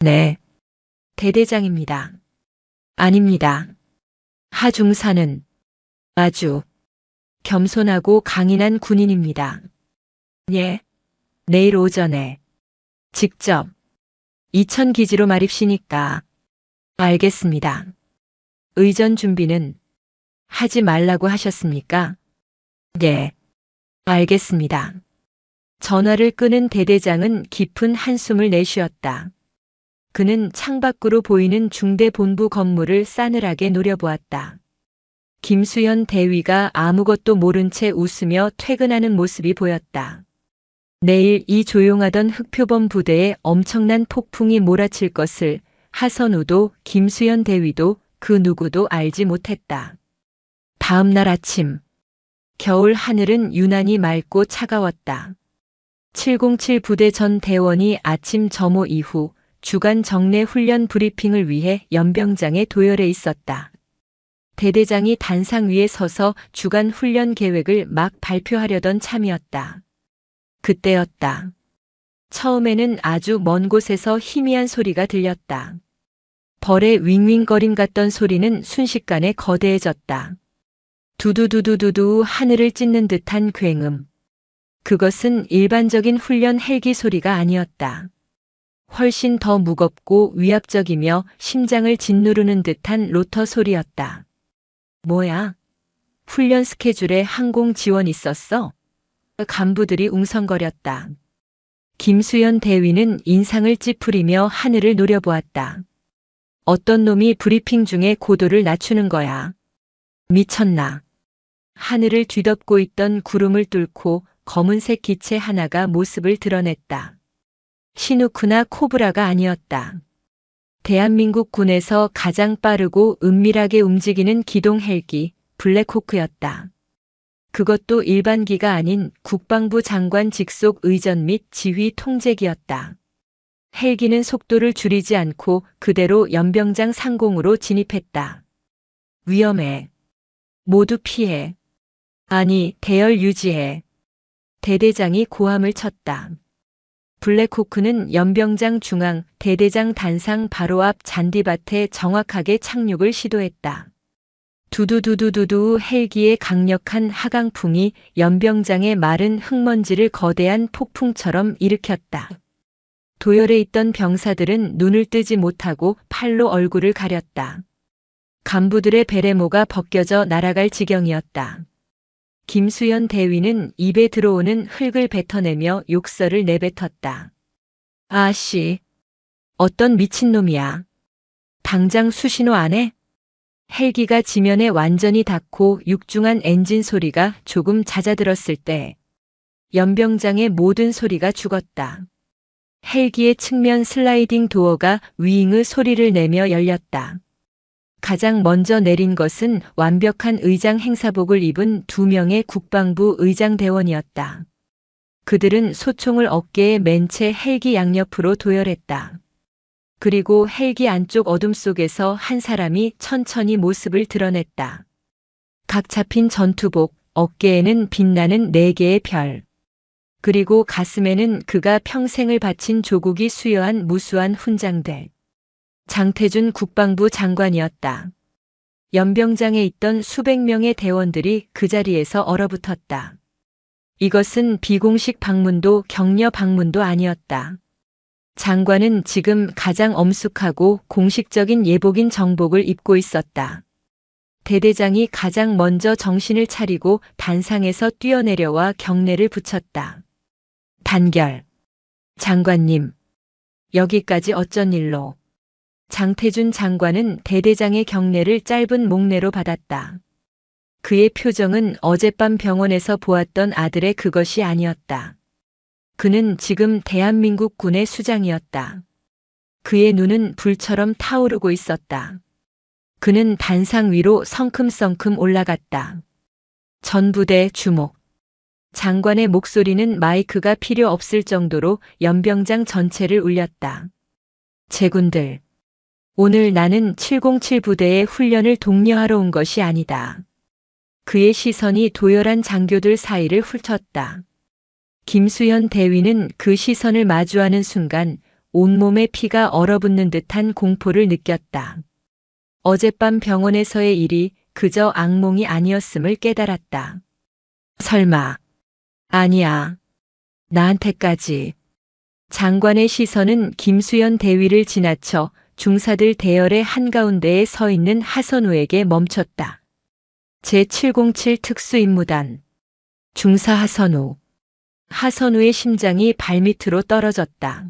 네. 대대장입니다. 아닙니다. 하중사는 아주 겸손하고 강인한 군인입니다. 예. 내일 오전에 직접 이천기지로 말입시니까. 알겠습니다. 의전 준비는 하지 말라고 하셨습니까? 네. 알겠습니다. 전화를 끊은 대대장은 깊은 한숨을 내쉬었다. 그는 창밖으로 보이는 중대본부 건물을 싸늘하게 노려보았다. 김수현 대위가 아무것도 모른 채 웃으며 퇴근하는 모습이 보였다. 내일 이 조용하던 흑표범 부대에 엄청난 폭풍이 몰아칠 것을 하선우도 김수현 대위도 그 누구도 알지 못했다. 다음 날 아침, 겨울 하늘은 유난히 맑고 차가웠다. 707 부대 전 대원이 아침 점호 이후 주간 정례 훈련 브리핑을 위해 연병장에 도열해 있었다. 대대장이 단상 위에 서서 주간 훈련 계획을 막 발표하려던 참이었다. 그때였다. 처음에는 아주 먼 곳에서 희미한 소리가 들렸다. 벌의 윙윙거림 같던 소리는 순식간에 거대해졌다. 두두두두두두 하늘을 찢는 듯한 굉음. 그것은 일반적인 훈련 헬기 소리가 아니었다. 훨씬 더 무겁고 위압적이며 심장을 짓누르는 듯한 로터 소리였다. 뭐야? 훈련 스케줄에 항공 지원 있었어? 간부들이 웅성거렸다. 김수현 대위는 인상을 찌푸리며 하늘을 노려보았다. 어떤 놈이 브리핑 중에 고도를 낮추는 거야. 미쳤나? 하늘을 뒤덮고 있던 구름을 뚫고 검은색 기체 하나가 모습을 드러냈다. 시누크나 코브라가 아니었다. 대한민국 군에서 가장 빠르고 은밀하게 움직이는 기동 헬기 블랙호크였다. 그것도 일반기가 아닌 국방부 장관 직속 의전 및 지휘 통제기였다. 헬기는 속도를 줄이지 않고 그대로 연병장 상공으로 진입했다. 위험해. 모두 피해. 아니, 대열 유지해. 대대장이 고함을 쳤다. 블랙호크는 연병장 중앙 대대장 단상 바로 앞 잔디밭에 정확하게 착륙을 시도했다. 두두두두두두 헬기의 강력한 하강풍이 연병장의 마른 흙먼지를 거대한 폭풍처럼 일으켰다. 도열에 있던 병사들은 눈을 뜨지 못하고 팔로 얼굴을 가렸다. 간부들의 베레모가 벗겨져 날아갈 지경이었다. 김수현 대위는 입에 들어오는 흙을 뱉어내며 욕설을 내뱉었다. 아씨, 어떤 미친놈이야. 당장 수신호 안 해? 헬기가 지면에 완전히 닿고 육중한 엔진 소리가 조금 잦아들었을 때 연병장의 모든 소리가 죽었다. 헬기의 측면 슬라이딩 도어가 위잉의 소리를 내며 열렸다. 가장 먼저 내린 것은 완벽한 의장 행사복을 입은 2명의 국방부 의장대원이었다. 그들은 소총을 어깨에 맨 채 헬기 양옆으로 도열했다. 그리고 헬기 안쪽 어둠 속에서 한 사람이 천천히 모습을 드러냈다. 각 잡힌 전투복, 어깨에는 빛나는 4개의 별. 그리고 가슴에는 그가 평생을 바친 조국이 수여한 무수한 훈장들. 장태준 국방부 장관이었다. 연병장에 있던 수백 명의 대원들이 그 자리에서 얼어붙었다. 이것은 비공식 방문도 격려 방문도 아니었다. 장관은 지금 가장 엄숙하고 공식적인 예복인 정복을 입고 있었다. 대대장이 가장 먼저 정신을 차리고 단상에서 뛰어내려와 경례를 붙였다. 단결. 장관님, 여기까지 어쩐 일로? 장태준 장관은 대대장의 경례를 짧은 목례로 받았다. 그의 표정은 어젯밤 병원에서 보았던 아들의 그것이 아니었다. 그는 지금 대한민국 군의 수장이었다. 그의 눈은 불처럼 타오르고 있었다. 그는 단상 위로 성큼성큼 올라갔다. 전부대 주목. 장관의 목소리는 마이크가 필요 없을 정도로 연병장 전체를 울렸다. 제군들. 오늘 나는 707 부대의 훈련을 독려하러 온 것이 아니다. 그의 시선이 도열한 장교들 사이를 훑었다. 김수현 대위는 그 시선을 마주하는 순간 온몸에 피가 얼어붙는 듯한 공포를 느꼈다. 어젯밤 병원에서의 일이 그저 악몽이 아니었음을 깨달았다. 설마. 아니야. 나한테까지. 장관의 시선은 김수현 대위를 지나쳐 중사들 대열의 한가운데에 서 있는 하선우에게 멈췄다. 제707 특수임무단. 중사 하선우. 하선우의 심장이 발밑으로 떨어졌다.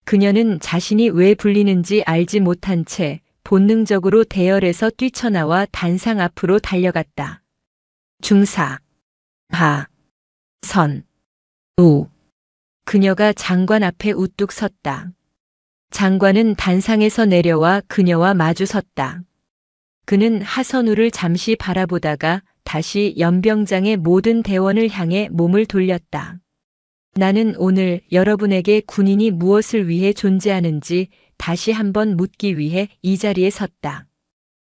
그녀는 자신이 왜 불리는지 알지 못한 채 본능적으로 대열에서 뛰쳐나와 단상 앞으로 달려갔다. 중사. 하. 선. 우. 그녀가 장관 앞에 우뚝 섰다. 장관은 단상에서 내려와 그녀와 마주 섰다. 그는 하선우를 잠시 바라보다가 다시 연병장의 모든 대원을 향해 몸을 돌렸다. 나는 오늘 여러분에게 군인이 무엇을 위해 존재하는지 다시 한번 묻기 위해 이 자리에 섰다.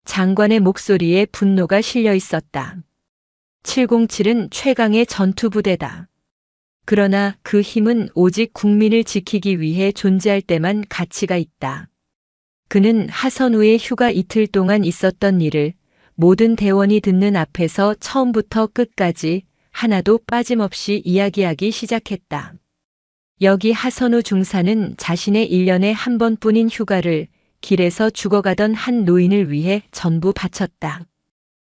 장관의 목소리에 분노가 실려 있었다. 707은 최강의 전투부대다. 그러나 그 힘은 오직 국민을 지키기 위해 존재할 때만 가치가 있다. 그는 하선우의 휴가 이틀 동안 있었던 일을 모든 대원이 듣는 앞에서 처음부터 끝까지 하나도 빠짐없이 이야기하기 시작했다. 여기 하선우 중사는 자신의 1년에 한 번뿐인 휴가를 길에서 죽어가던 한 노인을 위해 전부 바쳤다.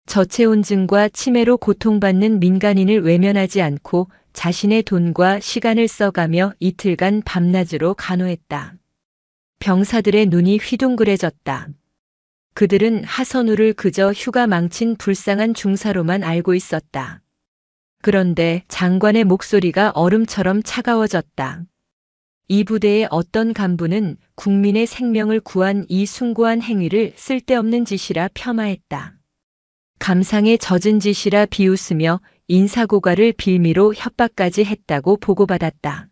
저체온증과 치매로 고통받는 민간인을 외면하지 않고 자신의 돈과 시간을 써가며 이틀간 밤낮으로 간호했다. 병사들의 눈이 휘둥그레졌다. 그들은 하선우를 그저 휴가 망친 불쌍한 중사로만 알고 있었다. 그런데 장관의 목소리가 얼음처럼 차가워졌다. 이 부대의 어떤 간부는 국민의 생명을 구한 이 숭고한 행위를 쓸데없는 짓이라 폄하했다. 감상에 젖은 짓이라 비웃으며 인사고과를 빌미로 협박까지 했다고 보고받았다.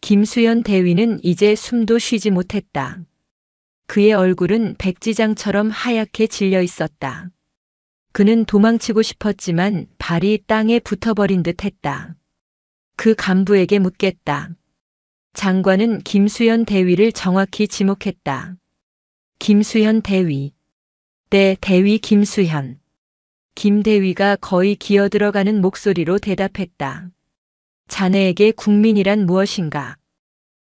김수현 대위는 이제 숨도 쉬지 못했다. 그의 얼굴은 백지장처럼 하얗게 질려 있었다. 그는 도망치고 싶었지만 발이 땅에 붙어버린 듯 했다. 그 간부에게 묻겠다. 장관은 김수현 대위를 정확히 지목했다. 김수현 대위. 네, 대위 김수현. 김 대위가 거의 기어들어가는 목소리로 대답했다. 자네에게 국민이란 무엇인가?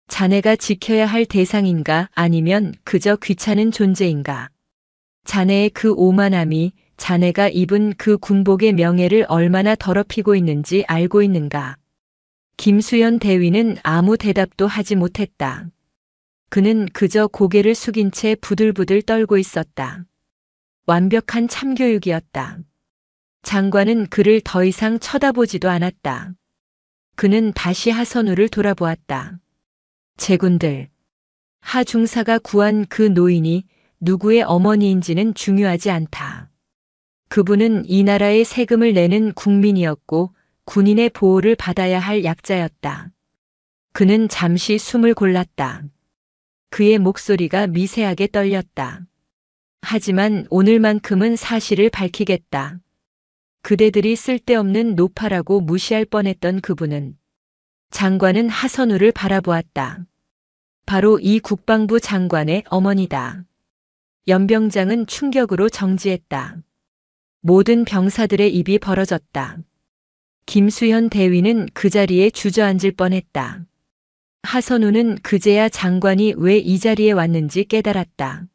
자네가 지켜야 할 대상인가 아니면 그저 귀찮은 존재인가? 자네의 그 오만함이 자네가 입은 그 군복의 명예를 얼마나 더럽히고 있는지 알고 있는가? 김수현 대위는 아무 대답도 하지 못했다. 그는 그저 고개를 숙인 채 부들부들 떨고 있었다. 완벽한 참교육이었다. 장관은 그를 더 이상 쳐다보지도 않았다. 그는 다시 하선우를 돌아보았다. 제군들. 하 중사가 구한 그 노인이 누구의 어머니인지는 중요하지 않다. 그분은 이 나라의 세금을 내는 국민이었고 군인의 보호를 받아야 할 약자였다. 그는 잠시 숨을 골랐다. 그의 목소리가 미세하게 떨렸다. 하지만 오늘만큼은 사실을 밝히겠다. 그대들이 쓸데없는 노파라고 무시할 뻔했던 그분은 장관은 하선우를 바라보았다. 바로 이 국방부 장관의 어머니다. 연병장은 충격으로 정지했다. 모든 병사들의 입이 벌어졌다. 김수현 대위는 그 자리에 주저앉을 뻔했다. 하선우는 그제야 장관이 왜 이 자리에 왔는지 깨달았다.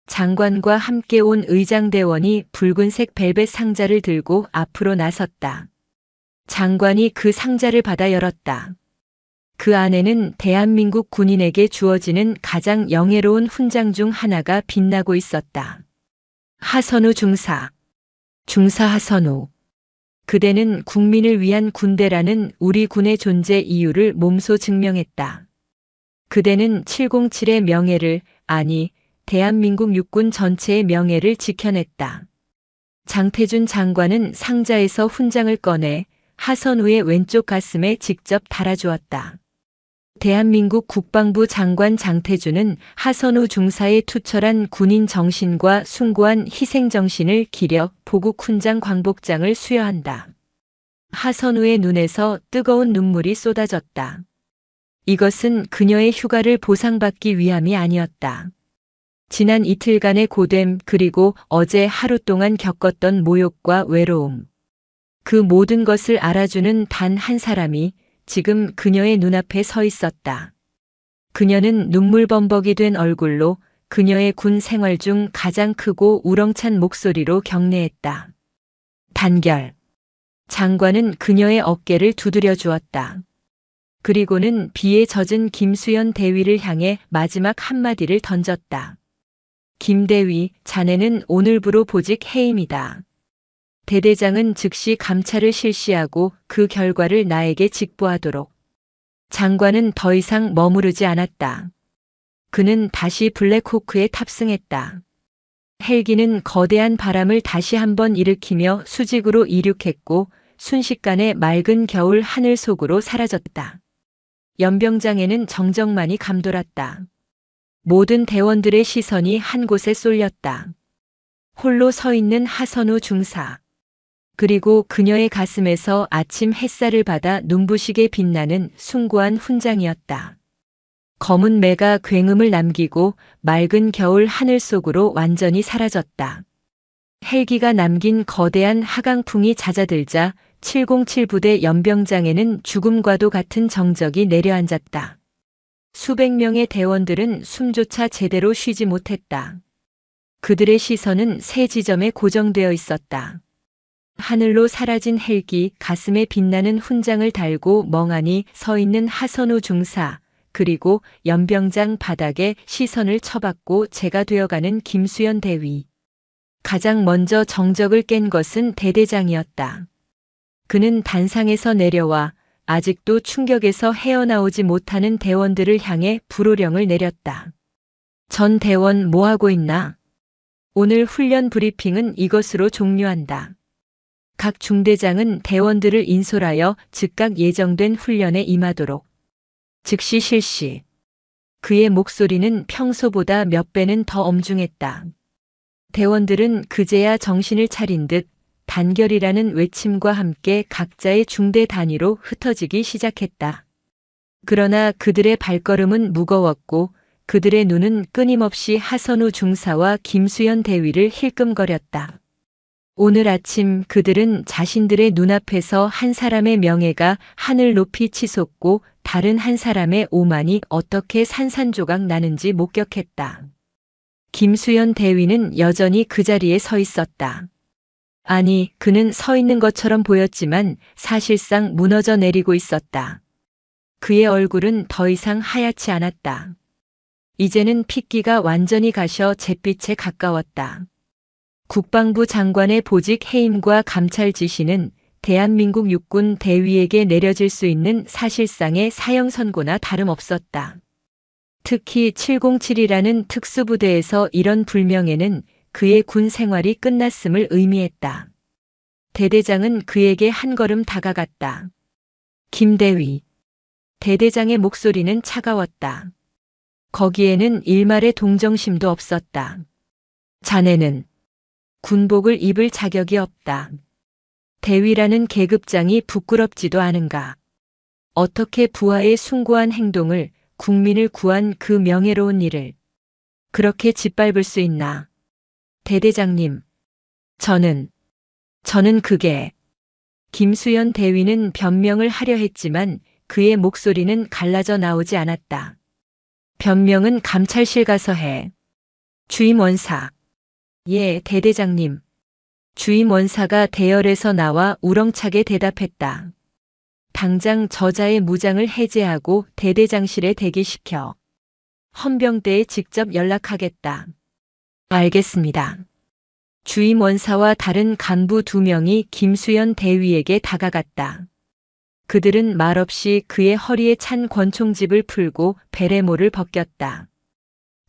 장관과 함께 온 의장대원이 붉은색 벨벳 상자를 들고 앞으로 나섰다. 장관이 그 상자를 받아 열었다. 그 안에는 대한민국 군인에게 주어지는 가장 영예로운 훈장 중 하나가 빛나고 있었다. 하선우 중사. 중사 하선우. 그대는 국민을 위한 군대라는 우리 군의 존재 이유를 몸소 증명했다. 그대는 707의 명예를, 아니, 대한민국 육군 전체의 명예를 지켜냈다. 장태준 장관은 상자에서 훈장을 꺼내 하선우의 왼쪽 가슴에 직접 달아주었다. 대한민국 국방부 장관 장태준은 하선우 중사의 투철한 군인 정신과 숭고한 희생 정신을 기려 보국 훈장 광복장을 수여한다. 하선우의 눈에서 뜨거운 눈물이 쏟아졌다. 이것은 그녀의 휴가를 보상받기 위함이 아니었다. 지난 이틀간의 고됨 그리고 어제 하루 동안 겪었던 모욕과 외로움. 그 모든 것을 알아주는 단 한 사람이 지금 그녀의 눈앞에 서 있었다. 그녀는 눈물범벅이 된 얼굴로 그녀의 군 생활 중 가장 크고 우렁찬 목소리로 경례했다. 단결. 장관은 그녀의 어깨를 두드려 주었다. 그리고는 비에 젖은 김수현 대위를 향해 마지막 한마디를 던졌다. 김 대위, 자네는 오늘부로 보직 해임이다. 대대장은 즉시 감찰을 실시하고 그 결과를 나에게 직보하도록. 장관은 더 이상 머무르지 않았다. 그는 다시 블랙호크에 탑승했다. 헬기는 거대한 바람을 다시 한번 일으키며 수직으로 이륙했고 순식간에 맑은 겨울 하늘 속으로 사라졌다. 연병장에는 정적만이 감돌았다. 모든 대원들의 시선이 한 곳에 쏠렸다. 홀로 서 있는 하선우 중사. 그리고 그녀의 가슴에서 아침 햇살을 받아 눈부시게 빛나는 숭고한 훈장이었다. 검은 매가 굉음을 남기고 맑은 겨울 하늘 속으로 완전히 사라졌다. 헬기가 남긴 거대한 하강풍이 잦아들자 707 부대 연병장에는 죽음과도 같은 정적이 내려앉았다. 수백 명의 대원들은 숨조차 제대로 쉬지 못했다. 그들의 시선은 세 지점에 고정되어 있었다. 하늘로 사라진 헬기, 가슴에 빛나는 훈장을 달고 멍하니 서 있는 하선우 중사, 그리고 연병장 바닥에 시선을 처박고 재가 되어가는 김수현 대위. 가장 먼저 정적을 깬 것은 대대장이었다. 그는 단상에서 내려와 아직도 충격에서 헤어나오지 못하는 대원들을 향해 불호령을 내렸다. 전 대원 뭐하고 있나? 오늘 훈련 브리핑은 이것으로 종료한다. 각 중대장은 대원들을 인솔하여 즉각 예정된 훈련에 임하도록 즉시 실시. 그의 목소리는 평소보다 몇 배는 더 엄중했다. 대원들은 그제야 정신을 차린 듯 단결이라는 외침과 함께 각자의 중대 단위로 흩어지기 시작했다. 그러나 그들의 발걸음은 무거웠고 그들의 눈은 끊임없이 하선우 중사와 김수현 대위를 힐끔거렸다. 오늘 아침 그들은 자신들의 눈앞에서 한 사람의 명예가 하늘 높이 치솟고 다른 한 사람의 오만이 어떻게 산산조각 나는지 목격했다. 김수현 대위는 여전히 그 자리에 서 있었다. 아니, 그는 서 있는 것처럼 보였지만 사실상 무너져 내리고 있었다. 그의 얼굴은 더 이상 하얗지 않았다. 이제는 핏기가 완전히 가셔 잿빛에 가까웠다. 국방부 장관의 보직 해임과 감찰 지시는 대한민국 육군 대위에게 내려질 수 있는 사실상의 사형 선고나 다름없었다. 특히 707이라는 특수부대에서 이런 불명예는 그의 군 생활이 끝났음을 의미했다. 대대장은 그에게 한 걸음 다가갔다. 김대위. 대대장의 목소리는 차가웠다. 거기에는 일말의 동정심도 없었다. 자네는 군복을 입을 자격이 없다. 대위라는 계급장이 부끄럽지도 않은가. 어떻게 부하의 숭고한 행동을, 국민을 구한 그 명예로운 일을 그렇게 짓밟을 수 있나. 대대장님, 저는 그게. 김수현 대위는 변명을 하려 했지만 그의 목소리는 갈라져 나오지 않았다. 변명은 감찰실 가서 해. 주임 원사. 예, 대대장님. 주임 원사가 대열에서 나와 우렁차게 대답했다. 당장 저자의 무장을 해제하고 대대장실에 대기시켜. 헌병대에 직접 연락하겠다. 알겠습니다. 주임 원사와 다른 간부 2명이 김수현 대위에게 다가갔다. 그들은 말없이 그의 허리에 찬 권총집을 풀고 베레모를 벗겼다.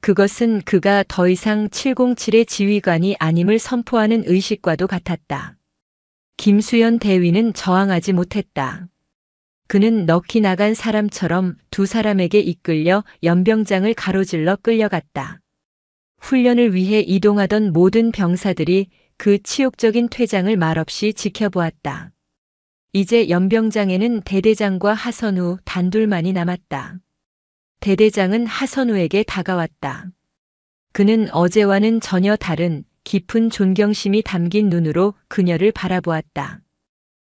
그것은 그가 더 이상 707의 지휘관이 아님을 선포하는 의식과도 같았다. 김수현 대위는 저항하지 못했다. 그는 넋이 나간 사람처럼 2 사람에게 이끌려 연병장을 가로질러 끌려갔다. 훈련을 위해 이동하던 모든 병사들이 그 치욕적인 퇴장을 말없이 지켜보았다. 이제 연병장에는 대대장과 하선우 단둘만이 남았다. 대대장은 하선우에게 다가왔다. 그는 어제와는 전혀 다른 깊은 존경심이 담긴 눈으로 그녀를 바라보았다.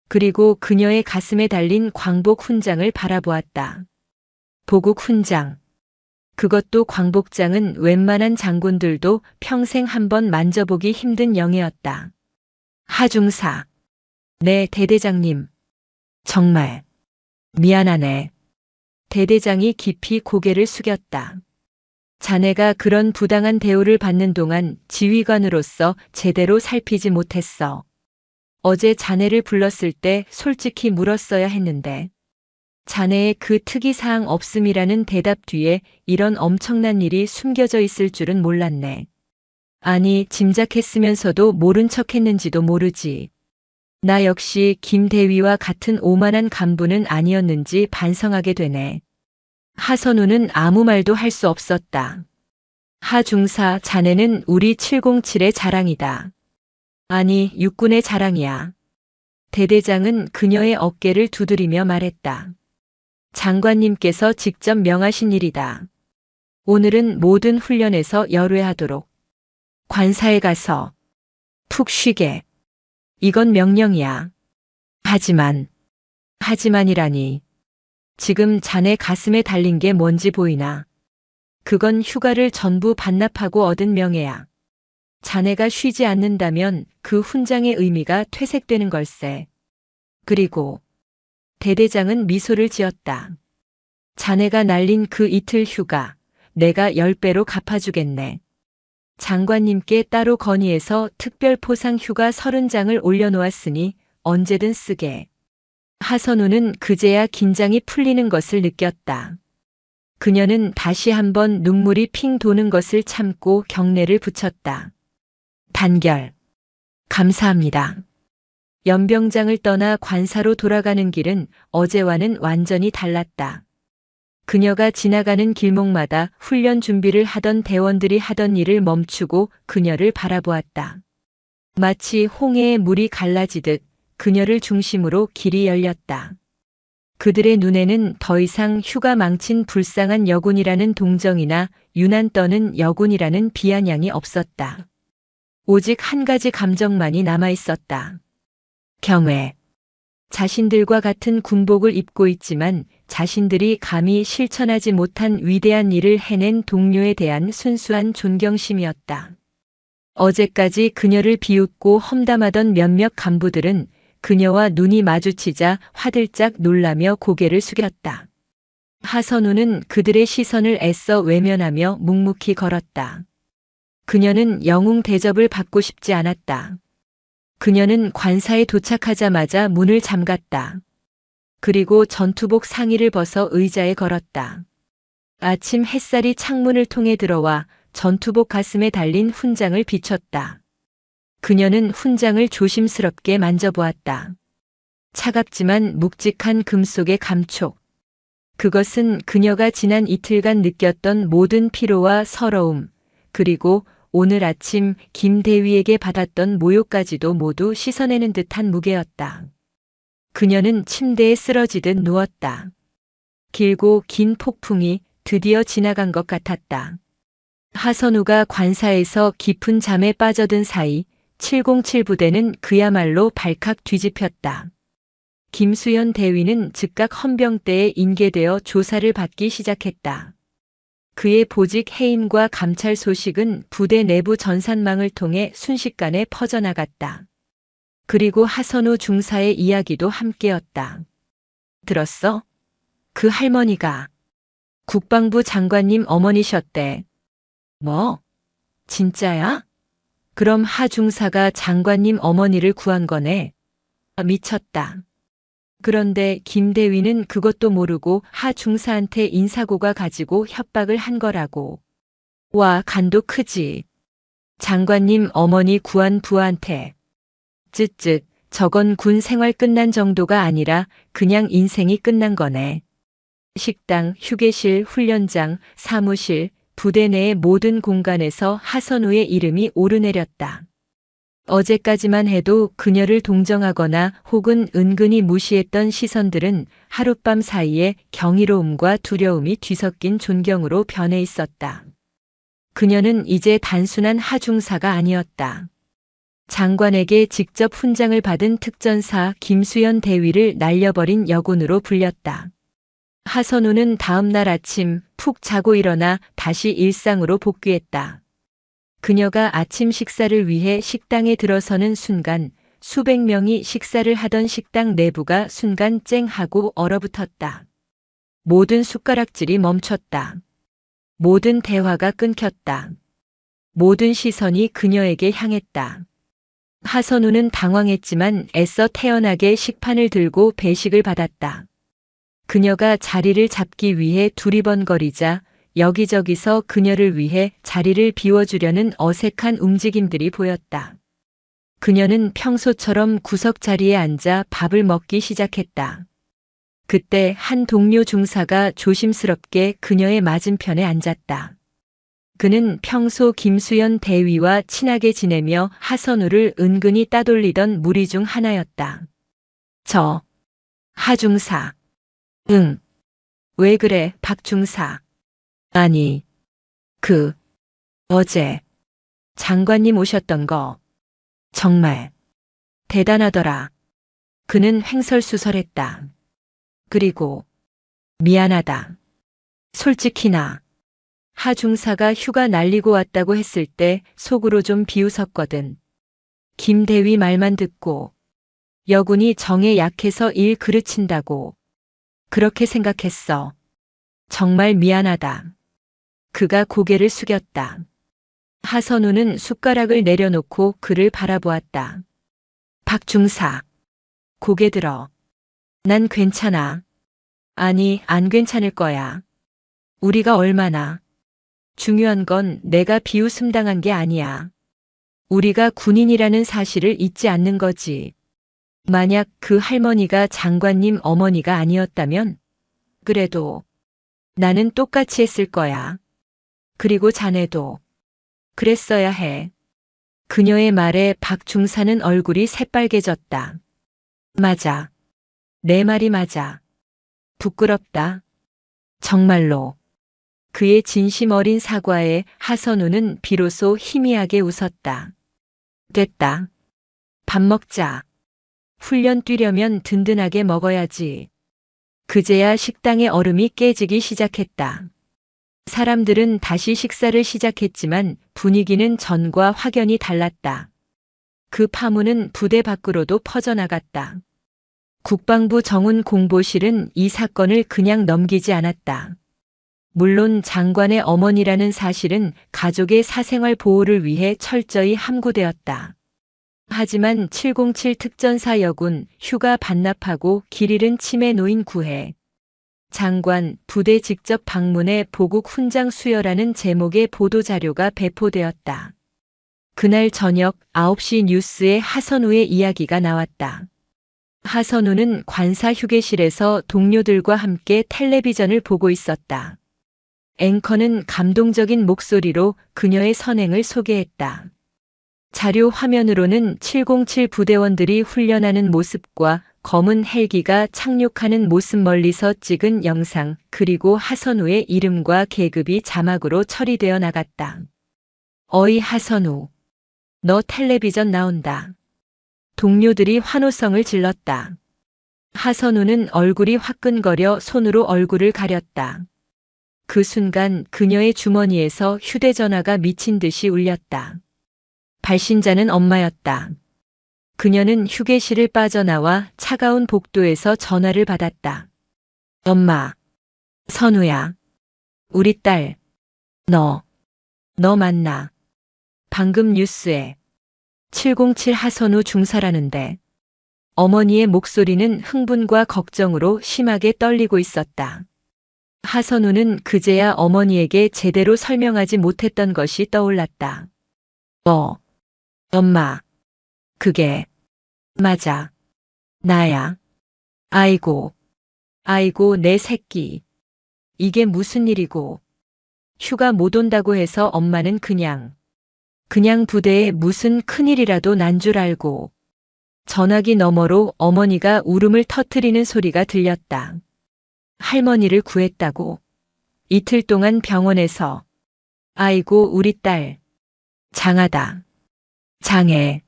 그리고 그녀의 가슴에 달린 광복 훈장을 바라보았다. 보국 훈장. 그것도 광복장은 웬만한 장군들도 평생 한번 만져보기 힘든 영예였다. 하중사. 네, 대대장님. 정말 미안하네. 대대장이 깊이 고개를 숙였다. 자네가 그런 부당한 대우를 받는 동안 지휘관으로서 제대로 살피지 못했어. 어제 자네를 불렀을 때 솔직히 물었어야 했는데. 자네의 그 특이사항 없음이라는 대답 뒤에 이런 엄청난 일이 숨겨져 있을 줄은 몰랐네. 아니, 짐작했으면서도 모른 척했는지도 모르지. 나 역시 김 대위와 같은 오만한 간부는 아니었는지 반성하게 되네. 하선우는 아무 말도 할 수 없었다. 하중사, 자네는 우리 707의 자랑이다. 아니, 육군의 자랑이야. 대대장은 그녀의 어깨를 두드리며 말했다. 장관님께서 직접 명하신 일이다. 오늘은 모든 훈련에서 열외하도록. 관사에 가서 푹 쉬게. 이건 명령이야. 하지만이라니. 지금 자네 가슴에 달린 게 뭔지 보이나? 그건 휴가를 전부 반납하고 얻은 명예야. 자네가 쉬지 않는다면 그 훈장의 의미가 퇴색되는 걸세. 그리고 대대장은 미소를 지었다. 자네가 날린 그 이틀 휴가 내가 10배로 갚아주겠네. 장관님께 따로 건의해서 특별 포상 휴가 30장을 올려놓았으니 언제든 쓰게. 하선우는 그제야 긴장이 풀리는 것을 느꼈다. 그녀는 다시 한번 눈물이 핑 도는 것을 참고 경례를 붙였다. 단결. 감사합니다. 연병장을 떠나 관사로 돌아가는 길은 어제와는 완전히 달랐다. 그녀가 지나가는 길목마다 훈련 준비를 하던 대원들이 하던 일을 멈추고 그녀를 바라보았다. 마치 홍해의 물이 갈라지듯 그녀를 중심으로 길이 열렸다. 그들의 눈에는 더 이상 휴가 망친 불쌍한 여군이라는 동정이나 유난 떠는 여군이라는 비아냥이 없었다. 오직 한 가지 감정만이 남아 있었다. 경외. 자신들과 같은 군복을 입고 있지만 자신들이 감히 실천하지 못한 위대한 일을 해낸 동료에 대한 순수한 존경심이었다. 어제까지 그녀를 비웃고 험담하던 몇몇 간부들은 그녀와 눈이 마주치자 화들짝 놀라며 고개를 숙였다. 하선우는 그들의 시선을 애써 외면하며 묵묵히 걸었다. 그녀는 영웅 대접을 받고 싶지 않았다. 그녀는 관사에 도착하자마자 문을 잠갔다. 그리고 전투복 상의를 벗어 의자에 걸었다. 아침 햇살이 창문을 통해 들어와 전투복 가슴에 달린 훈장을 비췄다. 그녀는 훈장을 조심스럽게 만져보았다. 차갑지만 묵직한 금속의 감촉. 그것은 그녀가 지난 이틀간 느꼈던 모든 피로와 서러움, 그리고 오늘 아침 김대위에게 받았던 모욕까지도 모두 씻어내는 듯한 무게였다. 그녀는 침대에 쓰러지듯 누웠다. 길고 긴 폭풍이 드디어 지나간 것 같았다. 하선우가 관사에서 깊은 잠에 빠져든 사이 707 부대는 그야말로 발칵 뒤집혔다. 김수현 대위는 즉각 헌병대에 인계되어 조사를 받기 시작했다. 그의 보직 해임과 감찰 소식은 부대 내부 전산망을 통해 순식간에 퍼져나갔다. 그리고 하선우 중사의 이야기도 함께였다. 들었어? 그 할머니가 국방부 장관님 어머니셨대. 뭐? 진짜야? 그럼 하 중사가 장관님 어머니를 구한 거네. 미쳤다. 그런데 김대위는 그것도 모르고 하 중사한테 인사고가 가지고 협박을 한 거라고. 와, 간도 크지. 장관님 어머니 구한 부하한테. 쯧쯧, 저건 군 생활 끝난 정도가 아니라 그냥 인생이 끝난 거네. 식당, 휴게실, 훈련장, 사무실, 부대 내의 모든 공간에서 하선우의 이름이 오르내렸다. 어제까지만 해도 그녀를 동정하거나 혹은 은근히 무시했던 시선들은 하룻밤 사이에 경이로움과 두려움이 뒤섞인 존경으로 변해 있었다. 그녀는 이제 단순한 하중사가 아니었다. 장관에게 직접 훈장을 받은 특전사 김수현 대위를 날려버린 여군으로 불렸다. 하선우는 다음 날 아침 푹 자고 일어나 다시 일상으로 복귀했다. 그녀가 아침 식사를 위해 식당에 들어서는 순간 수백 명이 식사를 하던 식당 내부가 순간 쨍하고 얼어붙었다. 모든 숟가락질이 멈췄다. 모든 대화가 끊겼다. 모든 시선이 그녀에게 향했다. 하선우는 당황했지만 애써 태연하게 식판을 들고 배식을 받았다. 그녀가 자리를 잡기 위해 두리번거리자 여기저기서 그녀를 위해 자리를 비워주려는 어색한 움직임들이 보였다. 그녀는 평소처럼 구석 자리에 앉아 밥을 먹기 시작했다. 그때 한 동료 중사가 조심스럽게 그녀의 맞은편에 앉았다. 그는 평소 김수현 대위와 친하게 지내며 하선우를 은근히 따돌리던 무리 중 하나였다. 저, 하중사. 응. 왜 그래, 박중사. 아니, 어제 장관님 오셨던 거 정말 대단하더라. 그는 횡설수설했다. 그리고 미안하다. 솔직히 나 하중사가 휴가 날리고 왔다고 했을 때 속으로 좀 비웃었거든. 김대위 말만 듣고 여군이 정에 약해서 일 그르친다고 그렇게 생각했어. 정말 미안하다. 그가 고개를 숙였다. 하선우는 숟가락을 내려놓고 그를 바라보았다. 박중사. 고개 들어. 난 괜찮아. 아니, 안 괜찮을 거야. 우리가 얼마나. 중요한 건 내가 비웃음 당한 게 아니야. 우리가 군인이라는 사실을 잊지 않는 거지. 만약 그 할머니가 장관님 어머니가 아니었다면, 그래도 나는 똑같이 했을 거야. 그리고 자네도 그랬어야 해. 그녀의 말에 박 중사는 얼굴이 새빨개졌다. 맞아. 내 말이 맞아. 부끄럽다. 정말로. 그의 진심 어린 사과에 하선우는 비로소 희미하게 웃었다. 됐다. 밥 먹자. 훈련 뛰려면 든든하게 먹어야지. 그제야 식당의 얼음이 깨지기 시작했다. 사람들은 다시 식사를 시작했지만 분위기는 전과 확연히 달랐다. 그 파문은 부대 밖으로도 퍼져나갔다. 국방부 정훈 공보실은 이 사건을 그냥 넘기지 않았다. 물론 장관의 어머니라는 사실은 가족의 사생활 보호를 위해 철저히 함구되었다. 하지만 707 특전사 여군 휴가 반납하고 길 잃은 치매 노인 구해. 장관 부대 직접 방문해 보국 훈장 수여라는 제목의 보도자료가 배포되었다. 그날 저녁 9시 뉴스에 하선우의 이야기가 나왔다. 하선우는 관사 휴게실에서 동료들과 함께 텔레비전을 보고 있었다. 앵커는 감동적인 목소리로 그녀의 선행을 소개했다. 자료 화면으로는 707 부대원들이 훈련하는 모습과 검은 헬기가 착륙하는 모습 멀리서 찍은 영상, 그리고 하선우의 이름과 계급이 자막으로 처리되어 나갔다. 어이 하선우, 너 텔레비전 나온다. 동료들이 환호성을 질렀다. 하선우는 얼굴이 화끈거려 손으로 얼굴을 가렸다. 그 순간 그녀의 주머니에서 휴대전화가 미친 듯이 울렸다. 발신자는 엄마였다. 그녀는 휴게실을 빠져나와 차가운 복도에서 전화를 받았다. 엄마, 선우야. 우리 딸, 너 맞나? 방금 뉴스에 707 하선우 중사라는데. 어머니의 목소리는 흥분과 걱정으로 심하게 떨리고 있었다. 하선우는 그제야 어머니에게 제대로 설명하지 못했던 것이 떠올랐다. 엄마, 그게 맞아. 나야. 아이고 내 새끼. 이게 무슨 일이고. 휴가 못 온다고 해서 엄마는 그냥 부대에 무슨 큰일이라도 난 줄 알고. 전화기 너머로 어머니가 울음을 터뜨리는 소리가 들렸다. 할머니를 구했다고. 이틀 동안 병원에서. 아이고 우리 딸. 장하다. 장해.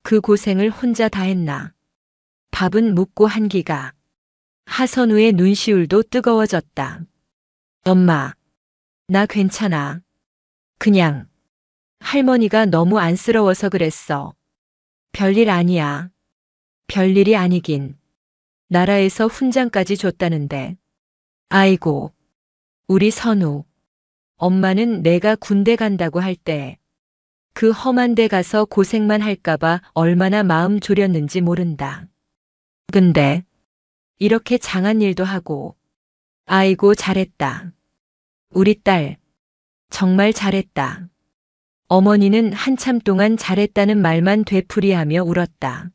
그 고생을 혼자 다 했나. 밥은 묵고 한기가. 하선우의 눈시울도 뜨거워졌다. 엄마, 나 괜찮아. 그냥 할머니가 너무 안쓰러워서 그랬어. 별일 아니야. 별일이 아니긴. 나라에서 훈장까지 줬다는데. 아이고, 우리 선우. 엄마는 내가 군대 간다고 할 때 그 험한 데 가서 고생만 할까봐 얼마나 마음 졸였는지 모른다. 근데 이렇게 장한 일도 하고. 아이고 잘했다. 우리 딸 정말 잘했다. 어머니는 한참 동안 잘했다는 말만 되풀이하며 울었다.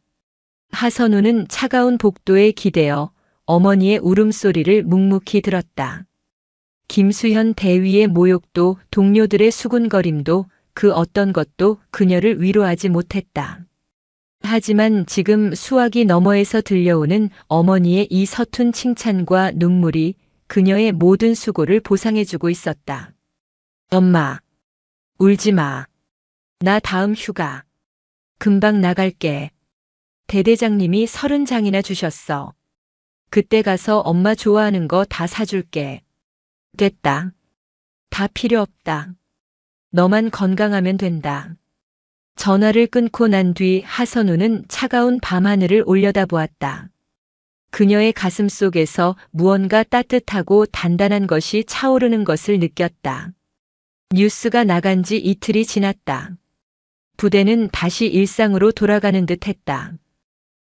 하선우는 차가운 복도에 기대어 어머니의 울음소리를 묵묵히 들었다. 김수현 대위의 모욕도 동료들의 수군거림도 그 어떤 것도 그녀를 위로하지 못했다. 하지만 지금 수화기 너머에서 들려오는 어머니의 이 서툰 칭찬과 눈물이 그녀의 모든 수고를 보상해주고 있었다. 엄마, 울지 마. 나 다음 휴가. 금방 나갈게. 대대장님이 30장이나 주셨어. 그때 가서 엄마 좋아하는 거 다 사줄게. 됐다. 다 필요 없다. 너만 건강하면 된다. 전화를 끊고 난 뒤 하선우는 차가운 밤하늘을 올려다보았다. 그녀의 가슴 속에서 무언가 따뜻하고 단단한 것이 차오르는 것을 느꼈다. 뉴스가 나간 지 이틀이 지났다. 부대는 다시 일상으로 돌아가는 듯 했다.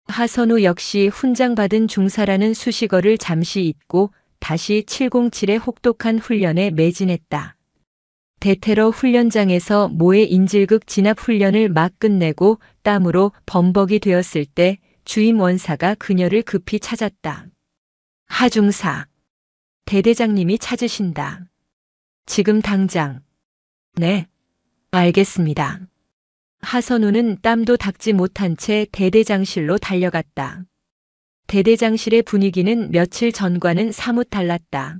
하선우 역시 훈장받은 중사라는 수식어를 잠시 잊고 다시 707의 혹독한 훈련에 매진했다. 대테러 훈련장에서 모의 인질극 진압 훈련을 막 끝내고 땀으로 범벅이 되었을 때 주임 원사가 그녀를 급히 찾았다. 하중사, 대대장님이 찾으신다. 지금 당장. 네, 알겠습니다. 하선우는 땀도 닦지 못한 채 대대장실로 달려갔다. 대대장실의 분위기는 며칠 전과는 사뭇 달랐다.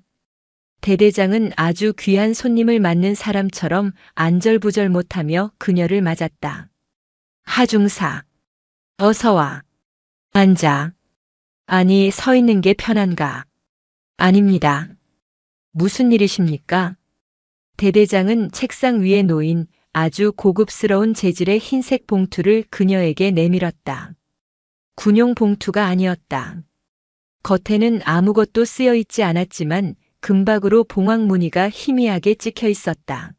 대대장은 아주 귀한 손님을 맞는 사람처럼 안절부절 못하며 그녀를 맞았다. 하중사, 어서 와. 앉아. 아니, 서 있는 게 편한가? 아닙니다. 무슨 일이십니까? 대대장은 책상 위에 놓인 아주 고급스러운 재질의 흰색 봉투를 그녀에게 내밀었다. 군용 봉투가 아니었다. 겉에는 아무것도 쓰여 있지 않았지만 금박으로 봉황 무늬가 희미하게 찍혀 있었다.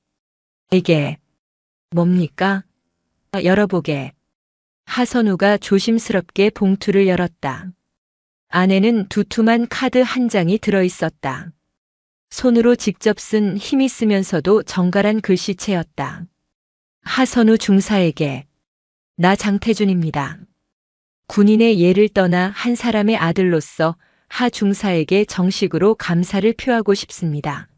이게 뭡니까? 열어보게. 하선우가 조심스럽게 봉투를 열었다. 안에는 두툼한 카드 한 장이 들어 있었다. 손으로 직접 쓴 힘이 쓰면서도 정갈한 글씨체였다. 하선우 중사에게, 나 장태준입니다. 군인의 예를 떠나 한 사람의 아들로서 하 중사에게 정식으로 감사를 표하고 싶습니다.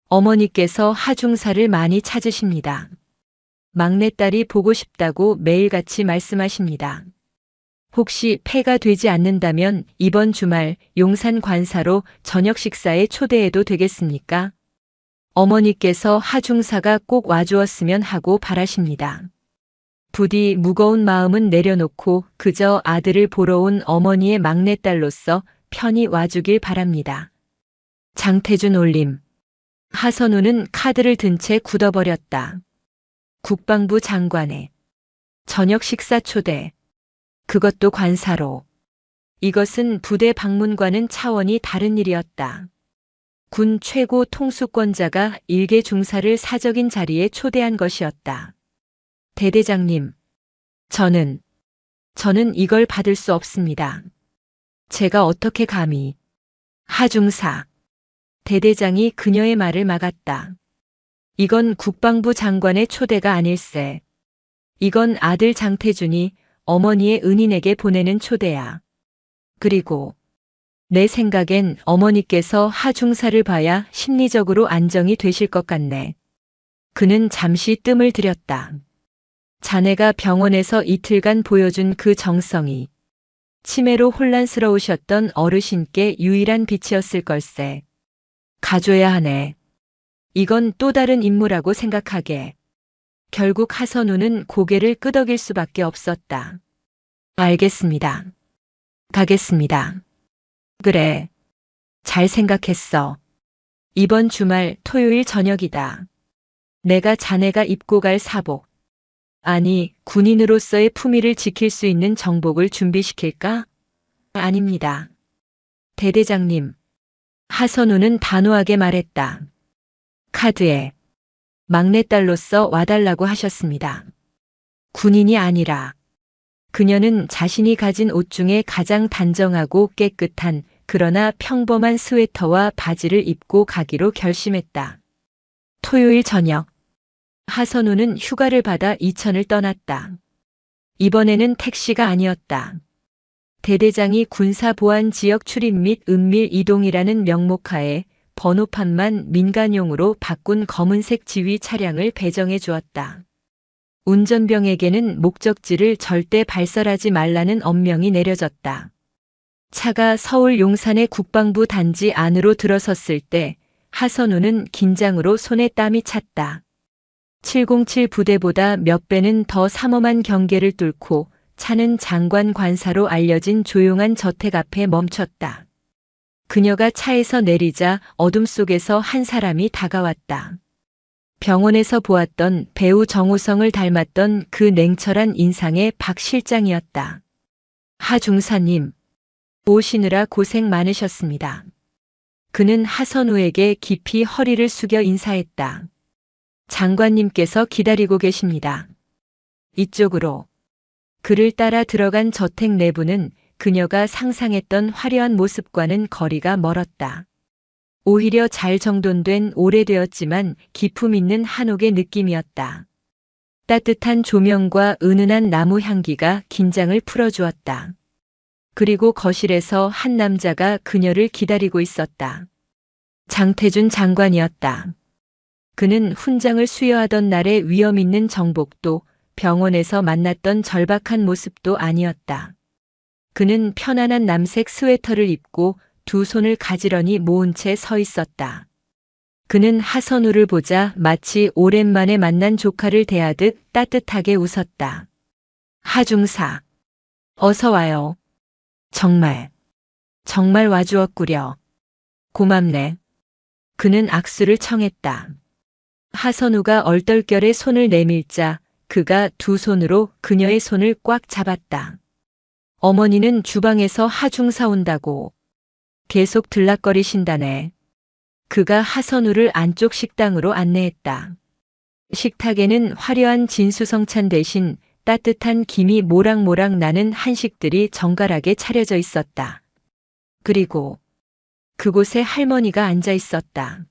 어머니께서 하 중사를 많이 찾으십니다. 막내딸이 보고 싶다고 매일같이 말씀하십니다. 혹시 폐가 되지 않는다면 이번 주말 용산 관사로 저녁 식사에 초대해도 되겠습니까? 어머니께서 하 중사가 꼭 와주었으면 하고 바라십니다. 부디 무거운 마음은 내려놓고 그저 아들을 보러 온 어머니의 막내딸로서 편히 와주길 바랍니다. 장태준 올림. 하선우는 카드를 든 채 굳어버렸다. 국방부 장관의 저녁 식사 초대. 그것도 관사로. 이것은 부대 방문과는 차원이 다른 일이었다. 군 최고 통수권자가 일개 중사를 사적인 자리에 초대한 것이었다. 대대장님, 저는 이걸 받을 수 없습니다. 제가 어떻게 감히. 하중사. 대대장이 그녀의 말을 막았다. 이건 국방부 장관의 초대가 아닐세. 이건 아들 장태준이 어머니의 은인에게 보내는 초대야. 그리고 내 생각엔 어머니께서 하중사를 봐야 심리적으로 안정이 되실 것 같네. 그는 잠시 뜸을 들였다. 자네가 병원에서 이틀간 보여준 그 정성이 치매로 혼란스러우셨던 어르신께 유일한 빛이었을 걸세. 가줘야 하네. 이건 또 다른 임무라고 생각하게. 결국 하선우는 고개를 끄덕일 수밖에 없었다. 알겠습니다. 가겠습니다. 그래. 잘 생각했어. 이번 주말 토요일 저녁이다. 내가 자네가 입고 갈 사복. 아니, 군인으로서의 품위를 지킬 수 있는 정복을 준비시킬까? 아닙니다. 대대장님. 하선우는 단호하게 말했다. 카드에 막내딸로서 와달라고 하셨습니다. 군인이 아니라. 그녀는 자신이 가진 옷 중에 가장 단정하고 깨끗한 그러나 평범한 스웨터와 바지를 입고 가기로 결심했다. 토요일 저녁. 하선우는 휴가를 받아 이천을 떠났다. 이번에는 택시가 아니었다. 대대장이 군사보안지역 출입 및 은밀 이동이라는 명목하에 번호판만 민간용으로 바꾼 검은색 지휘 차량을 배정해 주었다. 운전병에게는 목적지를 절대 발설하지 말라는 엄명이 내려졌다. 차가 서울 용산의 국방부 단지 안으로 들어섰을 때 하선우는 긴장으로 손에 땀이 찼다. 707 부대보다 몇 배는 더 삼엄한 경계를 뚫고 차는 장관 관사로 알려진 조용한 저택 앞에 멈췄다. 그녀가 차에서 내리자 어둠 속에서 한 사람이 다가왔다. 병원에서 보았던 배우 정우성을 닮았던 그 냉철한 인상의 박 실장이었다. 하 중사님, 오시느라 고생 많으셨습니다. 그는 하선우에게 깊이 허리를 숙여 인사했다. 장관님께서 기다리고 계십니다. 이쪽으로. 그를 따라 들어간 저택 내부는 그녀가 상상했던 화려한 모습과는 거리가 멀었다. 오히려 잘 정돈된 오래되었지만 기품 있는 한옥의 느낌이었다. 따뜻한 조명과 은은한 나무 향기가 긴장을 풀어주었다. 그리고 거실에서 한 남자가 그녀를 기다리고 있었다. 장태준 장관이었다. 그는 훈장을 수여하던 날의 위험 있는 정복도 병원에서 만났던 절박한 모습도 아니었다. 그는 편안한 남색 스웨터를 입고 두 손을 가지런히 모은 채 서 있었다. 그는 하선우를 보자 마치 오랜만에 만난 조카를 대하듯 따뜻하게 웃었다. 하중사, 어서 와요. 정말 와주었구려. 고맙네. 그는 악수를 청했다. 하선우가 얼떨결에 손을 내밀자 그가 두 손으로 그녀의 손을 꽉 잡았다. 어머니는 주방에서 하중사 온다고 계속 들락거리신다네. 그가 하선우를 안쪽 식당으로 안내했다. 식탁에는 화려한 진수성찬 대신 따뜻한 김이 모락모락 나는 한식들이 정갈하게 차려져 있었다. 그리고 그곳에 할머니가 앉아 있었다.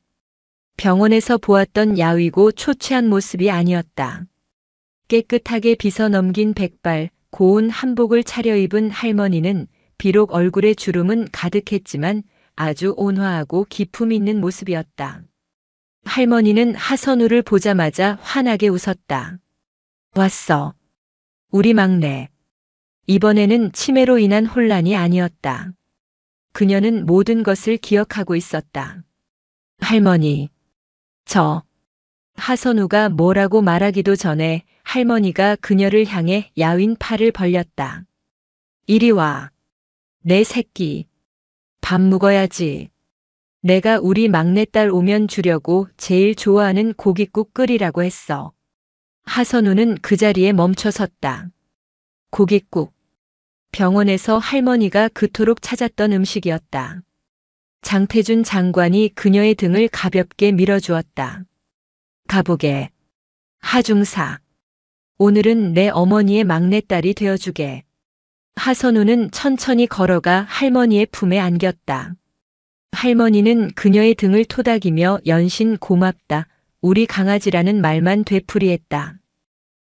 병원에서 보았던 야위고 초췌한 모습이 아니었다. 깨끗하게 빗어 넘긴 백발, 고운 한복을 차려입은 할머니는 비록 얼굴에 주름은 가득했지만 아주 온화하고 기품 있는 모습이었다. 할머니는 하선우를 보자마자 환하게 웃었다. 왔어. 우리 막내. 이번에는 치매로 인한 혼란이 아니었다. 그녀는 모든 것을 기억하고 있었다. 할머니. 하선우가 뭐라고 말하기도 전에 할머니가 그녀를 향해 야윈 팔을 벌렸다. 이리 와. 내 새끼. 밥 먹어야지. 내가 우리 막내딸 오면 주려고 제일 좋아하는 고깃국 끓이라고 했어. 하선우는 그 자리에 멈춰 섰다. 고깃국. 병원에서 할머니가 그토록 찾았던 음식이었다. 장태준 장관이 그녀의 등을 가볍게 밀어주었다. 가보게. 하중사. 오늘은 내 어머니의 막내딸이 되어주게. 하선우는 천천히 걸어가 할머니의 품에 안겼다. 할머니는 그녀의 등을 토닥이며 연신 고맙다. 우리 강아지라는 말만 되풀이했다.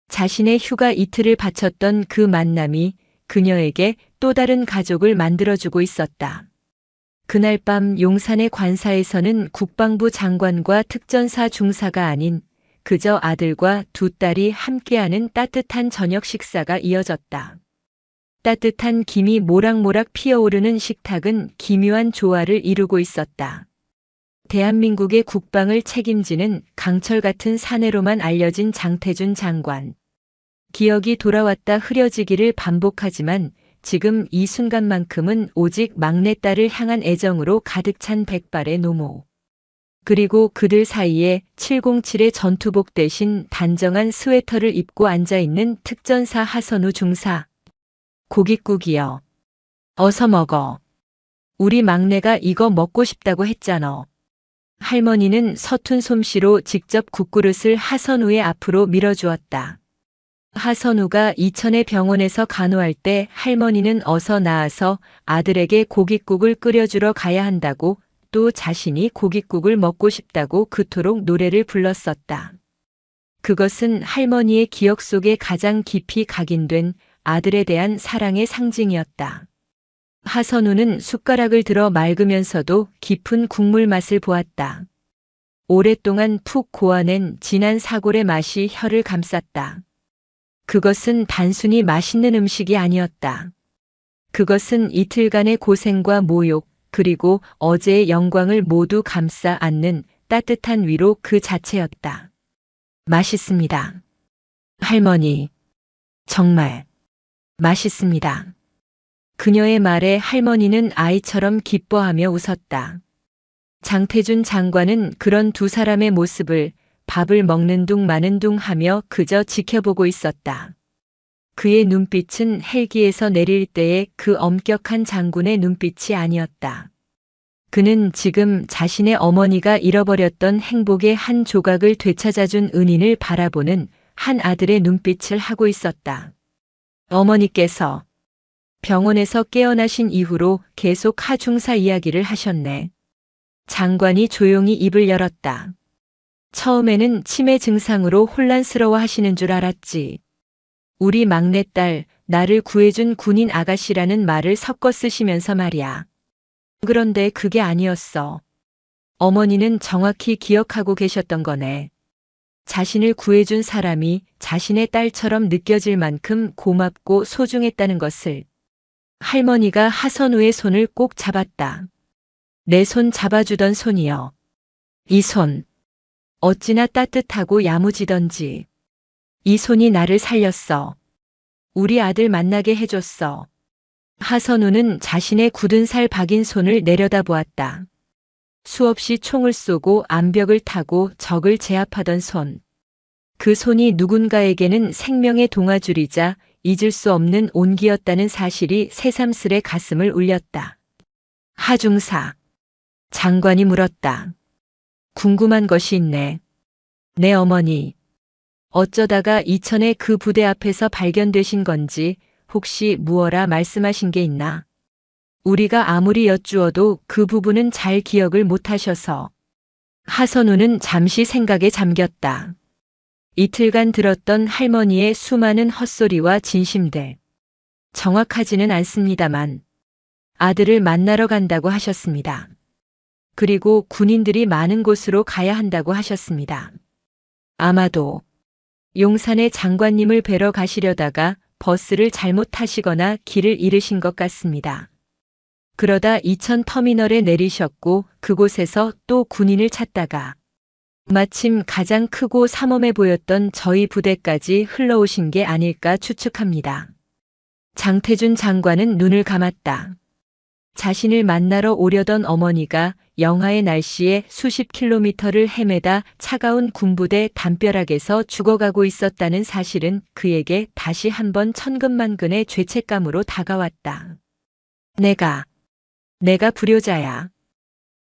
자신의 휴가 이틀을 바쳤던 그 만남이 그녀에게 또 다른 가족을 만들어주고 있었다. 그날 밤 용산의 관사에서는 국방부 장관과 특전사 중사가 아닌 그저 아들과 두 딸이 함께하는 따뜻한 저녁 식사가 이어졌다. 따뜻한 김이 모락모락 피어오르는 식탁은 기묘한 조화를 이루고 있었다. 대한민국의 국방을 책임지는 강철 같은 사내로만 알려진 장태준 장관. 기억이 돌아왔다 흐려지기를 반복하지만 지금 이 순간만큼은 오직 막내딸을 향한 애정으로 가득 찬 백발의 노모. 그리고 그들 사이에 707의 전투복 대신 단정한 스웨터를 입고 앉아있는 특전사 하선우 중사. 고깃국이여. 어서 먹어. 우리 막내가 이거 먹고 싶다고 했잖아. 할머니는 서툰 솜씨로 직접 국그릇을 하선우의 앞으로 밀어주었다. 하선우가 이천의 병원에서 간호할 때 할머니는 어서 나와서 아들에게 고깃국을 끓여주러 가야 한다고 또 자신이 고깃국을 먹고 싶다고 그토록 노래를 불렀었다. 그것은 할머니의 기억 속에 가장 깊이 각인된 아들에 대한 사랑의 상징이었다. 하선우는 숟가락을 들어 맑으면서도 깊은 국물 맛을 보았다. 오랫동안 푹 고아낸 진한 사골의 맛이 혀를 감쌌다. 그것은 단순히 맛있는 음식이 아니었다. 그것은 이틀간의 고생과 모욕, 그리고 어제의 영광을 모두 감싸 안는 따뜻한 위로 그 자체였다. 맛있습니다. 할머니. 정말 맛있습니다. 그녀의 말에 할머니는 아이처럼 기뻐하며 웃었다. 장태준 장관은 그런 두 사람의 모습을 밥을 먹는 둥 마는 둥 하며 그저 지켜보고 있었다. 그의 눈빛은 헬기에서 내릴 때의 그 엄격한 장군의 눈빛이 아니었다. 그는 지금 자신의 어머니가 잃어버렸던 행복의 한 조각을 되찾아준 은인을 바라보는 한 아들의 눈빛을 하고 있었다. 어머니께서 병원에서 깨어나신 이후로 계속 하중사 이야기를 하셨네. 장관이 조용히 입을 열었다. 처음에는 치매 증상으로 혼란스러워 하시는 줄 알았지. 우리 막내딸, 나를 구해준 군인 아가씨라는 말을 섞어 쓰시면서 말이야. 그런데 그게 아니었어. 어머니는 정확히 기억하고 계셨던 거네. 자신을 구해준 사람이 자신의 딸처럼 느껴질 만큼 고맙고 소중했다는 것을. 할머니가 하선우의 손을 꼭 잡았다. 내 손 잡아주던 손이여. 이 손. 어찌나 따뜻하고 야무지던지. 이 손이 나를 살렸어. 우리 아들 만나게 해줬어. 하선우는 자신의 굳은 살 박인 손을 내려다보았다. 수없이 총을 쏘고 암벽을 타고 적을 제압하던 손. 그 손이 누군가에게는 생명의 동아줄이자 잊을 수 없는 온기였다는 사실이 새삼스레 가슴을 울렸다. 하중사. 장관이 물었다. 궁금한 것이 있네. 내 어머니. 어쩌다가 이천의 그 부대 앞에서 발견되신 건지 혹시 무어라 말씀하신 게 있나? 우리가 아무리 여쭈어도 그 부분은 잘 기억을 못하셔서. 하선우는 잠시 생각에 잠겼다. 이틀간 들었던 할머니의 수많은 헛소리와 진심들. 정확하지는 않습니다만 아들을 만나러 간다고 하셨습니다. 그리고 군인들이 많은 곳으로 가야 한다고 하셨습니다. 아마도 용산의 장관님을 뵈러 가시려다가 버스를 잘못 타시거나 길을 잃으신 것 같습니다. 그러다 이천 터미널에 내리셨고 그곳에서 또 군인을 찾다가 마침 가장 크고 삼엄해 보였던 저희 부대까지 흘러오신 게 아닐까 추측합니다. 장태준 장관은 눈을 감았다. 자신을 만나러 오려던 어머니가 영하의 날씨에 수십 킬로미터를 헤매다 차가운 군부대 담벼락에서 죽어가고 있었다는 사실은 그에게 다시 한번 천근만근의 죄책감으로 다가왔다. 내가 불효자야.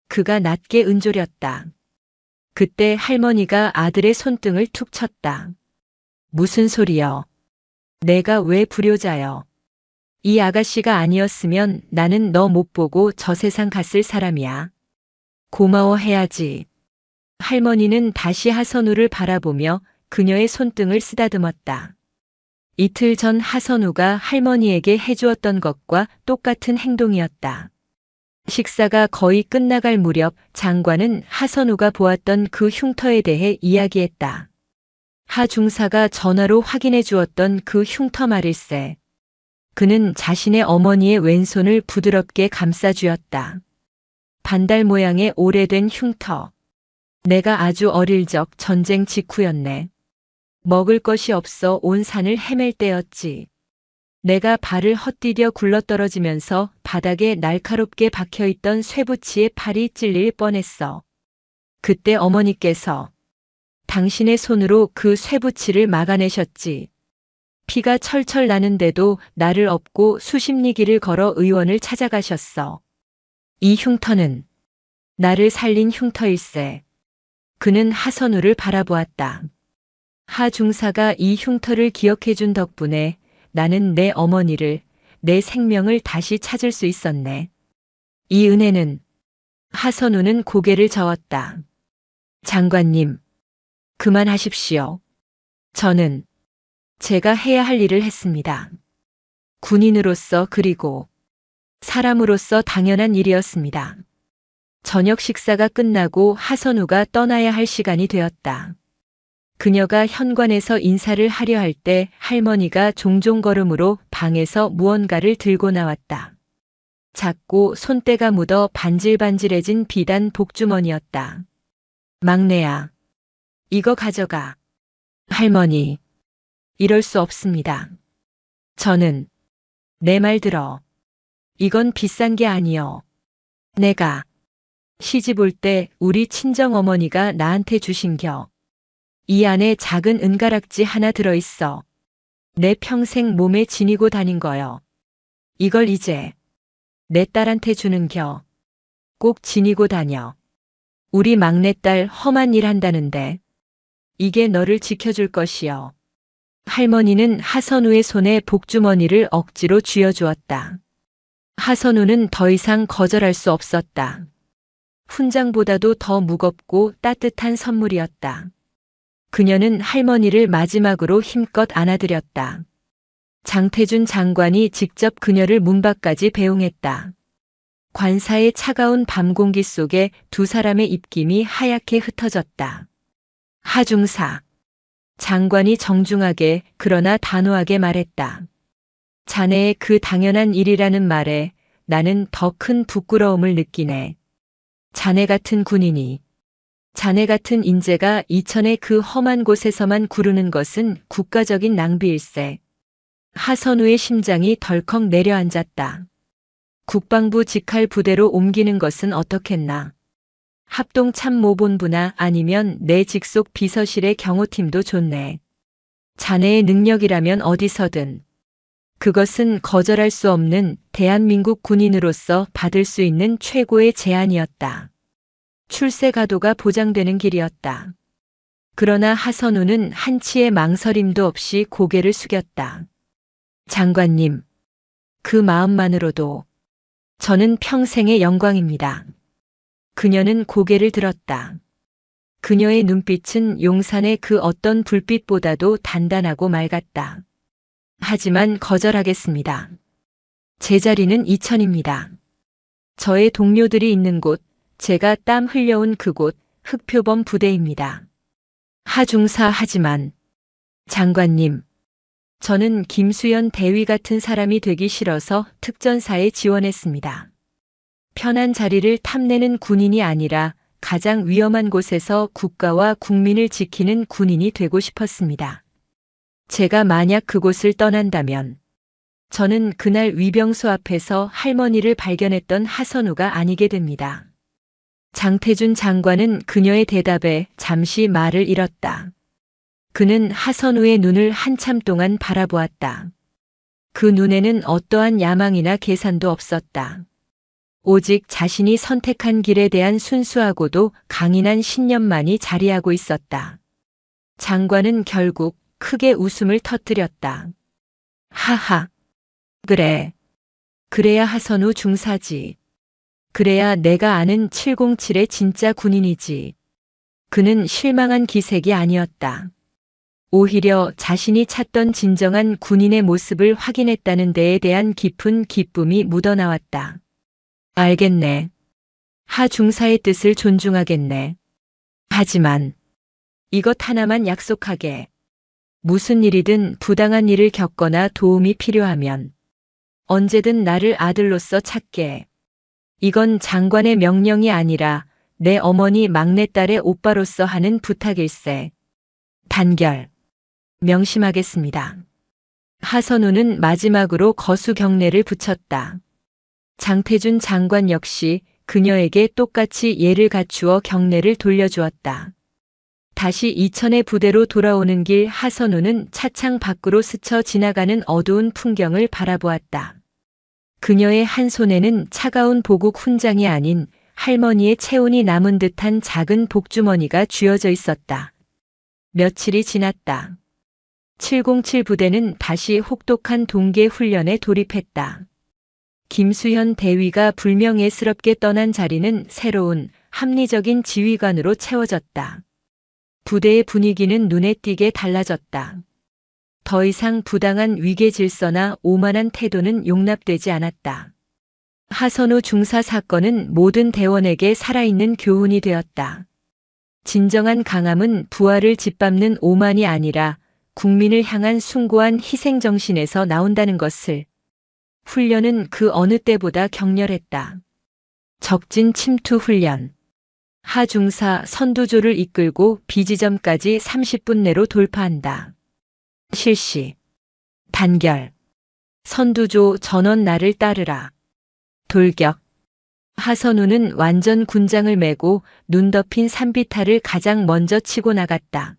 그가 낮게 은조렸다. 그때 할머니가 아들의 손등을 툭 쳤다. 무슨 소리여? 내가 왜 불효자여? 이 아가씨가 아니었으면 나는 너 못 보고 저 세상 갔을 사람이야. 고마워해야지. 할머니는 다시 하선우를 바라보며 그녀의 손등을 쓰다듬었다. 이틀 전 하선우가 할머니에게 해주었던 것과 똑같은 행동이었다. 식사가 거의 끝나갈 무렵 장관은 하선우가 보았던 그 흉터에 대해 이야기했다. 하 중사가 전화로 확인해 주었던 그 흉터 말일세. 그는 자신의 어머니의 왼손을 부드럽게 감싸주었다. 반달 모양의 오래된 흉터. 내가 아주 어릴 적 전쟁 직후였네. 먹을 것이 없어 온 산을 헤맬 때였지. 내가 발을 헛디뎌 굴러떨어지면서 바닥에 날카롭게 박혀있던 쇠붙이에 팔이 찔릴 뻔했어. 그때 어머니께서 당신의 손으로 그 쇠붙이를 막아내셨지. 피가 철철 나는데도 나를 업고 수십 리길을 걸어 의원을 찾아가셨어. 이 흉터는 나를 살린 흉터일세. 그는 하선우를 바라보았다. 하 중사가 이 흉터를 기억해준 덕분에 나는 내 어머니를, 내 생명을 다시 찾을 수 있었네. 이 은혜는. 하선우는 고개를 저었다. 장관님, 그만하십시오. 저는 제가 해야 할 일을 했습니다. 군인으로서 그리고 사람으로서 당연한 일이었습니다. 저녁 식사가 끝나고 하선우가 떠나야 할 시간이 되었다. 그녀가 현관에서 인사를 하려 할 때 할머니가 종종 걸음으로 방에서 무언가를 들고 나왔다. 작고 손때가 묻어 반질반질해진 비단 복주머니였다. 막내야, 이거 가져가. 할머니, 이럴 수 없습니다. 저는 내 말 들어. 이건 비싼 게 아니여. 내가 시집 올 때 우리 친정어머니가 나한테 주신겨. 이 안에 작은 은가락지 하나 들어있어. 내 평생 몸에 지니고 다닌 거여. 이걸 이제 내 딸한테 주는겨. 꼭 지니고 다녀. 우리 막내딸 험한 일 한다는데 이게 너를 지켜줄 것이여. 할머니는 하선우의 손에 복주머니를 억지로 쥐어주었다. 하선우는 더 이상 거절할 수 없었다. 훈장보다도 더 무겁고 따뜻한 선물이었다. 그녀는 할머니를 마지막으로 힘껏 안아들였다. 장태준 장관이 직접 그녀를 문 밖까지 배웅했다. 관사의 차가운 밤 공기 속에 두 사람의 입김이 하얗게 흩어졌다. 하중사. 장관이 정중하게 그러나 단호하게 말했다. 자네의 그 당연한 일이라는 말에 나는 더 큰 부끄러움을 느끼네. 자네 같은 군인이, 자네 같은 인재가 이천의 그 험한 곳에서만 구르는 것은 국가적인 낭비일세. 하선우의 심장이 덜컥 내려앉았다. 국방부 직할 부대로 옮기는 것은 어떻겠나. 합동참모본부나 아니면 내 직속 비서실의 경호팀도 좋네. 자네의 능력이라면 어디서든. 그것은 거절할 수 없는 대한민국 군인으로서 받을 수 있는 최고의 제안이었다. 출세가도가 보장되는 길이었다. 그러나 하선우는 한치의 망설임도 없이 고개를 숙였다. 장관님, 그 마음만으로도 저는 평생의 영광입니다. 그녀는 고개를 들었다. 그녀의 눈빛은 용산의 그 어떤 불빛보다도 단단하고 맑았다. 하지만 거절하겠습니다. 제 자리는 이천입니다. 저의 동료들이 있는 곳, 제가 땀 흘려온 그곳, 흑표범 부대입니다. 하중사 하지만, 장관님, 저는 김수연 대위 같은 사람이 되기 싫어서 특전사에 지원했습니다. 편한 자리를 탐내는 군인이 아니라 가장 위험한 곳에서 국가와 국민을 지키는 군인이 되고 싶었습니다. 제가 만약 그곳을 떠난다면 저는 그날 위병소 앞에서 할머니를 발견했던 하선우가 아니게 됩니다. 장태준 장관은 그녀의 대답에 잠시 말을 잃었다. 그는 하선우의 눈을 한참 동안 바라보았다. 그 눈에는 어떠한 야망이나 계산도 없었다. 오직 자신이 선택한 길에 대한 순수하고도 강인한 신념만이 자리하고 있었다. 장관은 결국 크게 웃음을 터뜨렸다. 하하. 그래. 그래야 하선우 중사지. 그래야 내가 아는 707의 진짜 군인이지. 그는 실망한 기색이 아니었다. 오히려 자신이 찾던 진정한 군인의 모습을 확인했다는 데에 대한 깊은 기쁨이 묻어나왔다. 알겠네. 하 중사의 뜻을 존중하겠네. 하지만 이것 하나만 약속하게. 무슨 일이든 부당한 일을 겪거나 도움이 필요하면 언제든 나를 아들로서 찾게. 이건 장관의 명령이 아니라 내 어머니 막내딸의 오빠로서 하는 부탁일세. 단결. 명심하겠습니다. 하선우는 마지막으로 거수 경례를 붙였다. 장태준 장관 역시 그녀에게 똑같이 예를 갖추어 경례를 돌려주었다. 다시 이천의 부대로 돌아오는 길 하선우는 차창 밖으로 스쳐 지나가는 어두운 풍경을 바라보았다. 그녀의 한 손에는 차가운 보국 훈장이 아닌 할머니의 체온이 남은 듯한 작은 복주머니가 쥐어져 있었다. 며칠이 지났다. 707 부대는 다시 혹독한 동계 훈련에 돌입했다. 김수현 대위가 불명예스럽게 떠난 자리는 새로운 합리적인 지휘관으로 채워졌다. 부대의 분위기는 눈에 띄게 달라졌다. 더 이상 부당한 위계 질서나 오만한 태도는 용납되지 않았다. 하선우 중사 사건은 모든 대원에게 살아있는 교훈이 되었다. 진정한 강함은 부하를 짓밟는 오만이 아니라 국민을 향한 숭고한 희생정신에서 나온다는 것을. 훈련은 그 어느 때보다 격렬했다. 적진 침투 훈련. 하중사 선두조를 이끌고 비지점까지 30분 내로 돌파한다. 실시. 단결. 선두조 전원 나를 따르라. 돌격. 하선우는 완전 군장을 메고 눈 덮인 산비탈을 가장 먼저 치고 나갔다.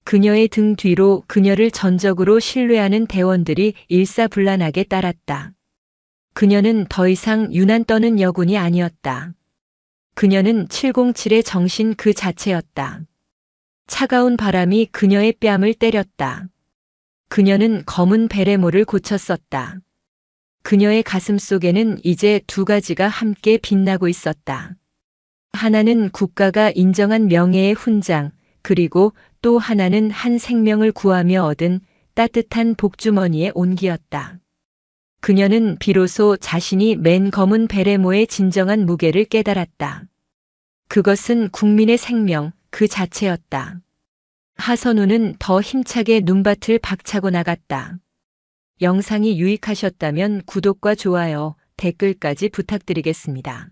그녀의 등 뒤로 그녀를 전적으로 신뢰하는 대원들이 일사불란하게 따랐다. 그녀는 더 이상 유난 떠는 여군이 아니었다. 그녀는 707의 정신 그 자체였다. 차가운 바람이 그녀의 뺨을 때렸다. 그녀는 검은 베레모를 고쳤었다. 그녀의 가슴 속에는 이제 두 가지가 함께 빛나고 있었다. 하나는 국가가 인정한 명예의 훈장, 그리고 또 하나는 한 생명을 구하며 얻은 따뜻한 복주머니의 온기였다. 그녀는 비로소 자신이 맨 검은 베레모의 진정한 무게를 깨달았다. 그것은 국민의 생명 그 자체였다. 하선우는 더 힘차게 눈밭을 박차고 나갔다. 영상이 유익하셨다면 구독과 좋아요, 댓글까지 부탁드리겠습니다.